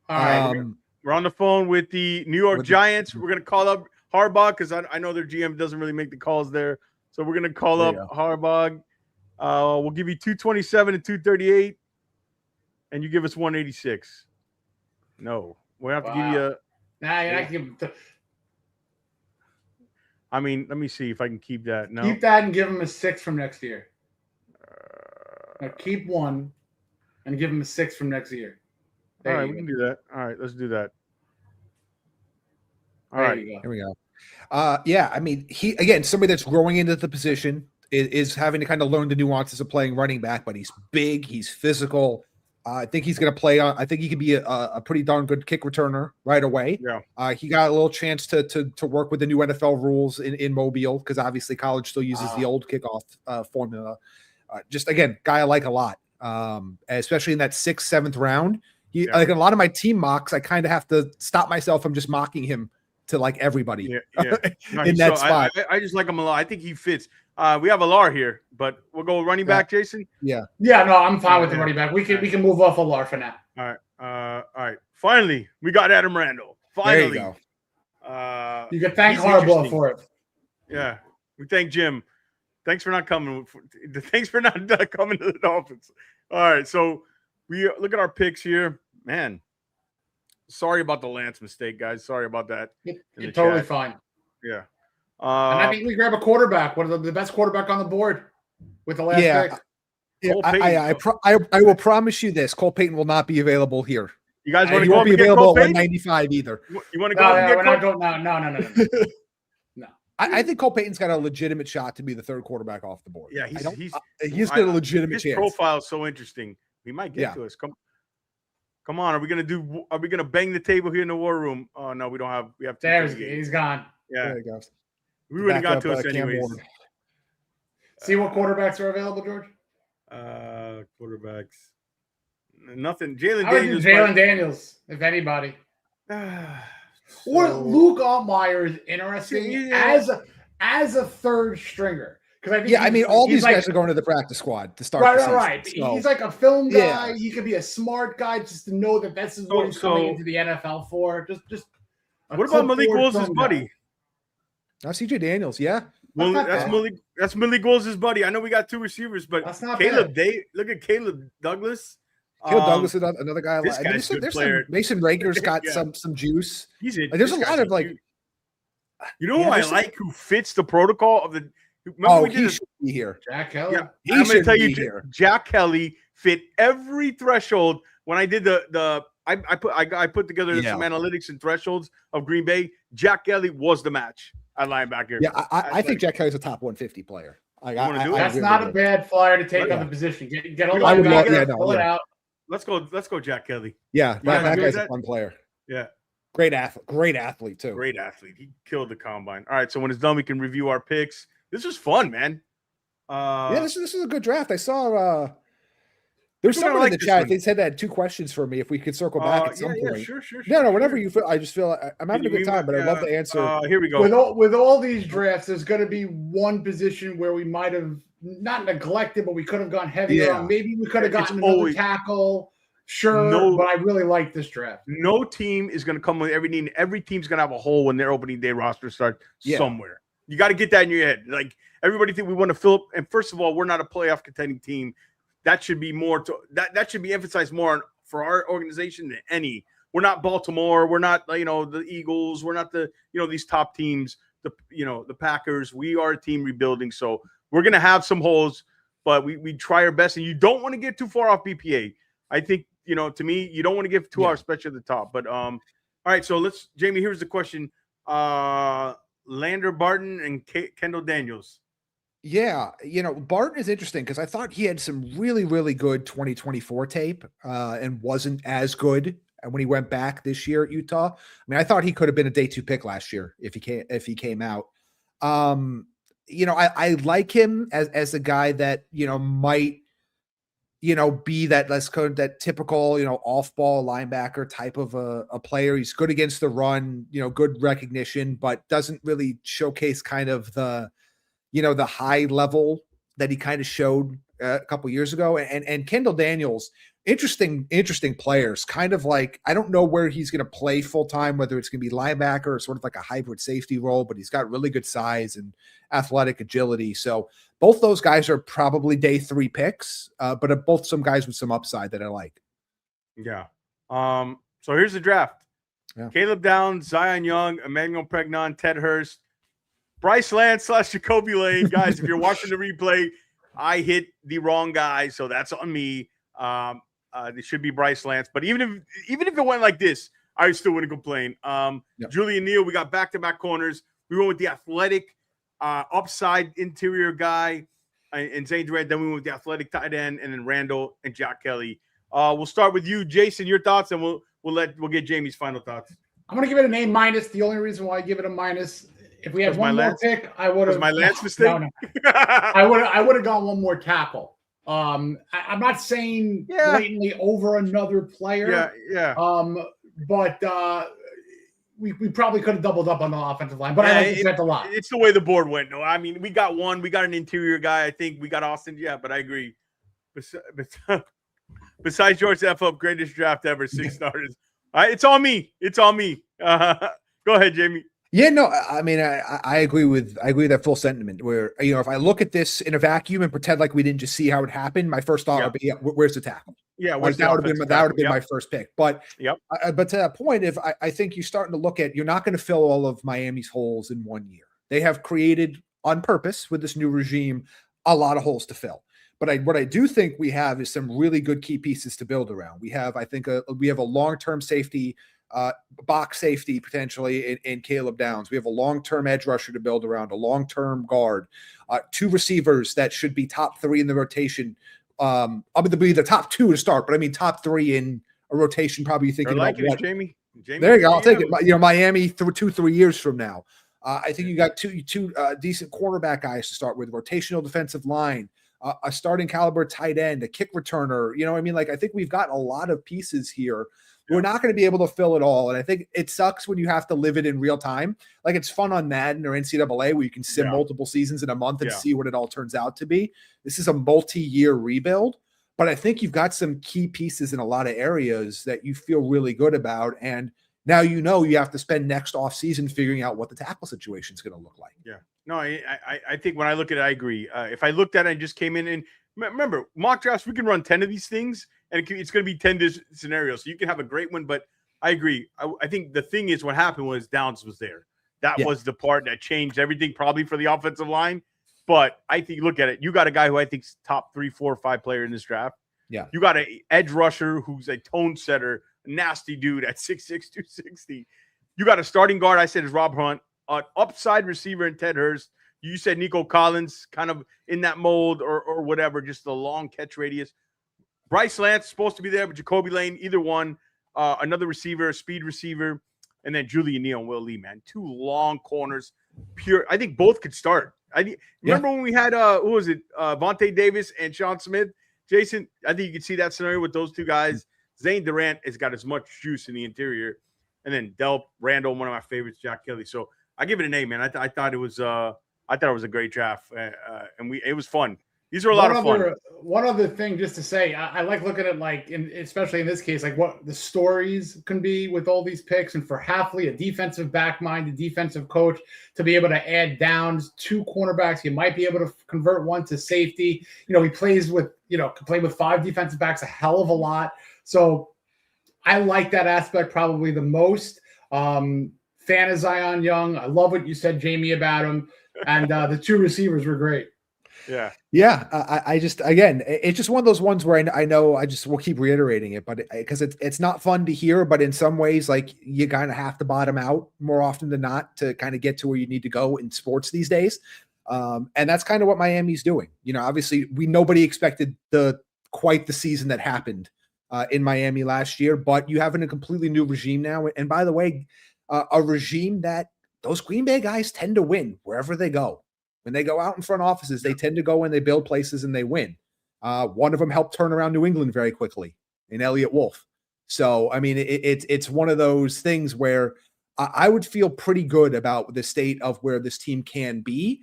All right, we're on the phone with the New York Giants. We're gonna call up Harbaugh because I know their GM doesn't really make the calls there. So we're gonna call up Harbaugh. We'll give you 227 and 238, and you give us 186. No, we have to give you. Nah, you're not giving. I mean, let me see if I can keep that. No, keep that and give him a 6 from next year. Keep 1 and give him a 6 from next year. All right, we can do that. All right, let's do that. All right, here we go. Yeah, I mean, somebody that's growing into the position is having to kind of learn the nuances of playing running back, but he's big, he's physical. I think he's going to play on. I think he could be a pretty darn good kick returner right away. Yeah. He got a little chance to work with the new NFL rules in Mobile because obviously college still uses the old kickoff formula. Just again, guy I like a lot, especially in that 6th, 7th round. Like in a lot of my team mocks, I kind of have to stop myself from just mocking him to like everybody in that spot. I just like him a lot. I think he fits. We have a Lar here, but we'll go running back, Jason. No, I'm fine with the running back. We can move off a Lar for now. All right. Finally, we got Adam Randall. Finally, there you go. You can thank Harbaugh for it. Yeah, we thank Jim. Thanks for not coming. Thanks for not coming to the Dolphins. All right, so we look at our picks here, man. Sorry about the Lance mistake, guys. Sorry about that. You're totally fine. Yeah. And I think we grab a quarterback, one of the best quarterback on the board with the last pick. Yeah, I will promise you this: Cole Payton will not be available here. You guys want to he go won't up be and available get at 195 either. You want to go up and get No. I think Cole Payton's got a legitimate shot to be the 3rd quarterback off the board. Yeah, he's got a legitimate his chance. His profile is so interesting. We might get to us. Come on. Are we gonna bang the table here in the war room? Oh no, we don't have. We have. He's gone. Yeah, there he goes. We would have got to us anyways. See what quarterbacks are available, George? Quarterbacks. Nothing. Jalen Daniels, if anybody. Or Luke Altmaier is interesting as a 3rd stringer. Because I think all these guys are going to the practice squad to start. Right. So, he's like a film guy. He could be a smart guy just to know that this is what he's coming into the NFL for. Just. What about Malik Willis' buddy? CJ Daniels, yeah. Well, that's Malik Willis' buddy. I know we got 2 receivers, but that's not Caleb. bad. Look at Caleb Douglas. Caleb Douglas is another guy. This guy's a good player. Mason Raker's got some juice. There's a lot of like. You know who I like who fits the protocol of the. He should be here. Jack Kelly. Yeah, I'm going to tell you, Jack Kelly fit every threshold. When I did I put together some analytics and thresholds of Green Bay. Jack Kelly was the match at linebacker. Yeah, I think Jack Kelly's a top 150 player. That's not a bad flyer to take on the position. Get a linebacker, pull it out. Let's go, Jack Kelly. Yeah, that guy's a fun player. Yeah. Great athlete too. Great athlete. He killed the combine. All right, so when it's done, we can review our picks. This was fun, man. This is a good draft. I saw there's someone in the chat. They said they had 2 questions for me. If we could circle back at some point. Sure. No, whenever you feel. I just feel I'm having a good time, but I'd love to answer. Here we go. With all these drafts, there's going to be one position where we might have not neglected, but we could have gone heavier on. Maybe we could have gotten another tackle. Sure, but I really like this draft. No team is going to come with every need. Every team's going to have a hole when their opening day roster starts somewhere. You got to get that in your head. Like everybody think we want to fill up. And first of all, we're not a playoff contending team. That should be more that should be emphasized more for our organization than any we're not Baltimore. We're not, the Eagles. We're not the, these top teams, the Packers. We are a team rebuilding. So we're going to have some holes, but we try our best. And you don't want to get too far off BPA. I think, to me, you don't want to get too hours, especially at the top. But all right, so Jamie, here's the question. Lander Barton and Kendall Daniels. Yeah, Barton is interesting because I thought he had some really, really good 2024 tape and wasn't as good when he went back this year at Utah. I mean, I thought he could have been a day 2 pick last year if he came out. I like him as a guy that, might, be that typical, off ball linebacker type of a player. He's good against the run, good recognition, but doesn't really showcase kind of the high level that he kind of showed a couple years ago. And Kendall Daniels, interesting players, kind of like, I don't know where he's going to play full time, whether it's going to be linebacker or sort of like a hybrid safety role, but he's got really good size and athletic agility. So both those guys are probably day 3 picks, but are both some guys with some upside that I like. Yeah. So here's the draft. Yeah. Caleb Downs, Zion Young, Emmanuel Pregnon, Ted Hurst, Bryce Lance / Jacoby Lane. Guys, if you're watching the replay, I hit the wrong guy, so that's on me. It should be Bryce Lance. But even if it went like this, I still wouldn't complain. Julian Neal, we got back-to-back corners. We went with the athletic upside interior guy and Zane Durant. Then we went with the athletic tight end, and then Randall and Jack Kelly. We'll start with you, Jason. Your thoughts, and we'll get Jamie's final thoughts. I'm gonna give it an A-. The only reason why I give it a minus, if we had one more pick, I would have. Was my Lance mistake? No. I would have gone one more tackle. I'm not saying blatantly over another player. Yeah. But we probably could have doubled up on the offensive line. But I like it a lot. It's the way the board went. No, I mean, we got one. We got an interior guy. I think we got Austin. Yeah, but I agree. Besides George F. Up, greatest draft ever, 6 starters. It's all me. Go ahead, Jamie. Yeah, no, I mean, I agree with that full sentiment where, if I look at this in a vacuum and pretend like we didn't just see how it happened, my first thought would be, where's the tackle? Yeah, that would have been my first pick. But but to that point, if I think you're starting to look at, you're not going to fill all of Miami's holes in 1 year. They have created on purpose with this new regime a lot of holes to fill. But what I do think we have is some really good key pieces to build around. We have, I think, we have a long-term safety, box safety potentially in Caleb Downs. We have a long-term edge rusher to build around, a long-term guard, 2 receivers that should be top 3 in the rotation. I'm going to be the top 2 to start, but I mean top 3 in a rotation. Probably thinking about what, Jamie. There you go. I'll take it. Miami 2-3 years from now. I think you got two decent cornerback guys to start with, rotational defensive line, a starting caliber tight end, a kick returner. I think we've got a lot of pieces here. We're not going to be able to fill it all. And I think it sucks when you have to live it in real time. Like, it's fun on Madden or NCAA where you can sim multiple seasons in a month and see what it all turns out to be. This is a multi-year rebuild, but I think you've got some key pieces in a lot of areas that you feel really good about. And now you have to spend next offseason figuring out what the tackle situation is going to look like. Yeah. No, I think when I look at it, I agree. If I looked at it and just came in and remember, mock drafts, we can run 10 of these things, and it's going to be 10 scenarios. So you can have a great one, but I agree. I think the thing is what happened was Downs was there. That was the part that changed everything probably for the offensive line. But I think, look at it. You got a guy who I think's top 3, 4, 5 player in this draft. Yeah. You got an edge rusher who's a tone setter, a nasty dude at 6'6", 260. You got a starting guard, I said, is Rob Hunt, an upside receiver in Ted Hurst. You said Nico Collins, kind of in that mold or whatever, just the long catch radius. Bryce Lance supposed to be there, but Jacoby Lane, either one. Another receiver, a speed receiver, and then Julian Neal and Will Lee, man. 2 long corners, pure. I think both could start. Remember when we had, who was it, Vontae Davis and Sean Smith? Jason, I think you can see that scenario with those 2 guys. Zane Durant has got as much juice in the interior. And then Delp, Randall, one of my favorites, Jack Kelly. So I give it an A, man. I thought it was a great draft, and it was fun. These are a lot of fun. One other thing, just to say, I like looking at, like, especially in this case, like what the stories can be with all these picks, and for Hafley, a defensive back mind, a defensive coach, to be able to add Downs, 2 cornerbacks, you might be able to convert one to safety. He plays with, can play with 5 defensive backs a hell of a lot. So I like that aspect probably the most. Fan of Zion Young. I love what you said, Jamie, about him. And the two receivers were great. Yeah. Yeah, I just again, it's just one of those ones where I know I just will keep reiterating it, but because it's not fun to hear, but in some ways, like you kind of have to bottom out more often than not to kind of get to where you need to go in sports these days, and that's kind of what Miami's doing. You know, obviously, nobody expected quite the season that happened in Miami last year, but you have a completely new regime now, and by the way, a regime that those Green Bay guys tend to win wherever they go. When they go out in front offices, they tend to go and they build places and they win. One of them helped turn around New England very quickly in Elliott Wolf. So, I mean, it's one of those things where I would feel pretty good about the state of where this team can be.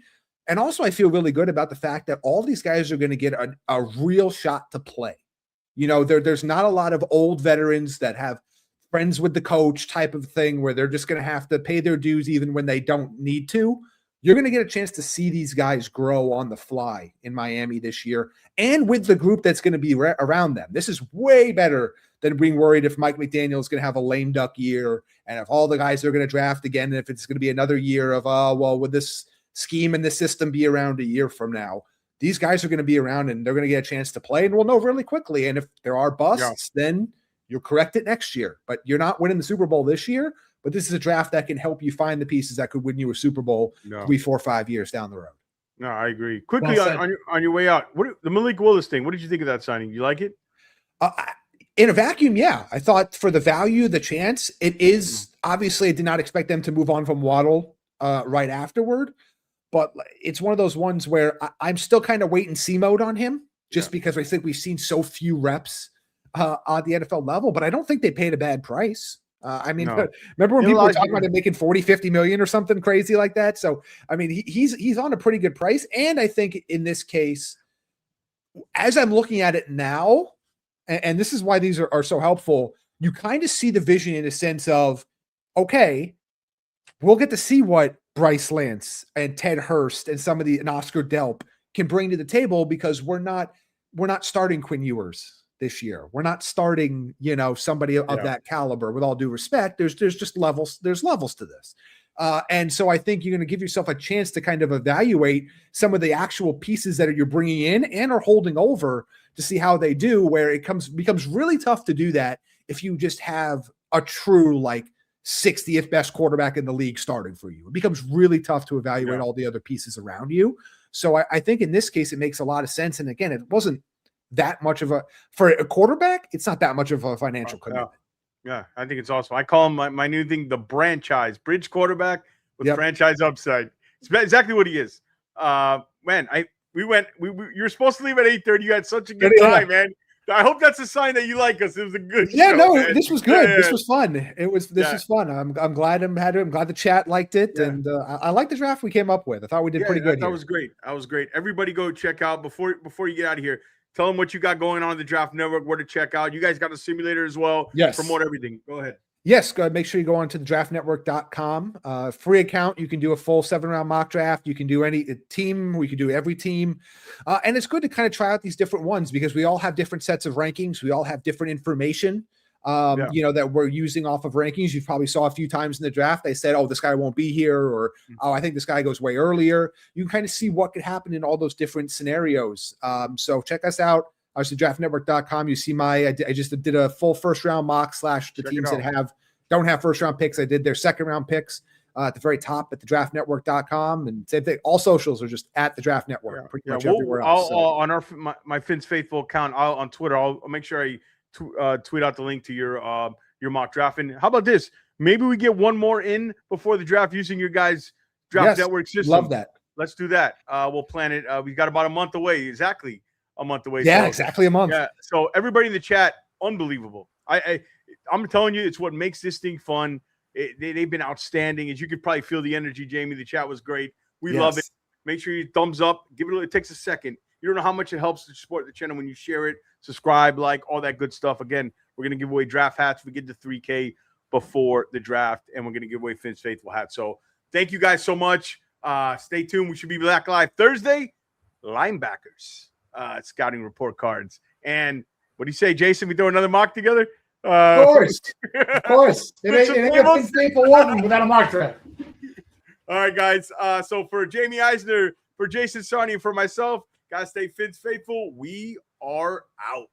And also, I feel really good about the fact that all these guys are going to get a real shot to play. You know, there's not a lot of old veterans that have friends with the coach type of thing where they're just going to have to pay their dues even when they don't need to. You're going to get a chance to see these guys grow on the fly in Miami this year and with the group that's going to be around them. This is way better than being worried if Mike McDaniel is going to have a lame duck year and if all the guys are going to draft again, and if it's going to be another year of, well, would this scheme and this system be around a year from now? These guys are going to be around and they're going to get a chance to play, and we'll know really quickly. And if there are busts, then you'll correct it next year. But you're not winning the Super Bowl this year. But this is a draft that can help you find the pieces that could win you a Super Bowl 3, 4, 5 years down the road. No, I agree. Quickly on your way out, the Malik Willis thing, what did you think of that signing? You like it? In a vacuum, yeah. I thought for the value, the chance, it is obviously I did not expect them to move on from Waddle right afterward. But it's one of those ones where I'm still kind of wait and see mode on him just because I think we've seen so few reps on the NFL level. But I don't think they paid a bad price. Remember when people were talking about him making 40, 50 million or something crazy like that? So, I mean, he's on a pretty good price. And I think in this case, as I'm looking at it now, and this is why these are so helpful, you kind of see the vision in a sense of, okay, we'll get to see what Bryce Lance and Ted Hurst and and Oscar Delp can bring to the table, because we're not starting Quinn Ewers this year. We're not starting, somebody of that caliber. With all due respect, there's just levels. There's levels to this, and so I think you're going to give yourself a chance to kind of evaluate some of the actual pieces that you're bringing in and are holding over to see how they do. Where it becomes really tough to do that if you just have a true 60th best quarterback in the league starting for you. It becomes really tough to evaluate all the other pieces around you. So I think in this case it makes a lot of sense. And again, it wasn't that much for a quarterback, it's not that much of a financial commitment. Yeah, I think it's awesome. I call him my new thing, the franchise bridge quarterback with franchise upside. It's exactly what he is. Man, you were supposed to leave at 8:30. You had such a good time, man. I hope that's a sign that you like us. It was a good show, man. This was good. This was fun. This was fun. I'm glad I'm glad the chat liked it, and I like the draft we came up with. I thought we did pretty good. That was great. Everybody go check out before you get out of here. Tell them what you got going on in the Draft Network, where to check out. You guys got a simulator as well. Yes. Promote everything. Go ahead. Yes, go ahead. Make sure you go on to the draftnetwork.com. Free account. You can do a full 7-round mock draft. You can do any team. We can do every team. And it's good to kind of try out these different ones, because we all have different sets of rankings. We all have different information, that we're using off of rankings. You probably saw a few times in the draft, they said, oh, this guy won't be here, or, oh, I think this guy goes way earlier. You can kind of see what could happen in all those different scenarios. So check us out. Obviously, draftnetwork.com. You see I just did a full first round mock / the teams that don't have first round picks. I did their second round picks at the very top at the draftnetwork.com, and same thing. All socials are just at the Draft Network. Pretty much everywhere else. On my Finn's Faithful account, on Twitter, I'll make sure I tweet out the link to your mock draft. And how about this? Maybe we get one more in before the draft using your guys' Draft Network system. Love that. Let's do that. We'll plan it. We've got about a month away. Exactly a month away. Yeah, exactly a month. Yeah. So everybody in the chat, unbelievable. I'm telling you, it's what makes this thing fun. They've been outstanding. As you could probably feel the energy, Jamie. The chat was great. We love it. Make sure you thumbs up. It takes a second. You don't know how much it helps to support the channel when you share it, subscribe, all that good stuff. Again, we're going to give away draft hats. We get to 3K before the draft, and we're going to give away Finn's Faithful hats. So thank you guys so much. Stay tuned. We should be back live Thursday. Linebackers, scouting report cards. And what do you say, Jason? We throw another mock together? Of course. Of course. It ain't a big faithful walking without a mock draft. All right, guys. So for Jaime Eisner, for Jason Sarni, and for myself, gotta stay faithful. We are out.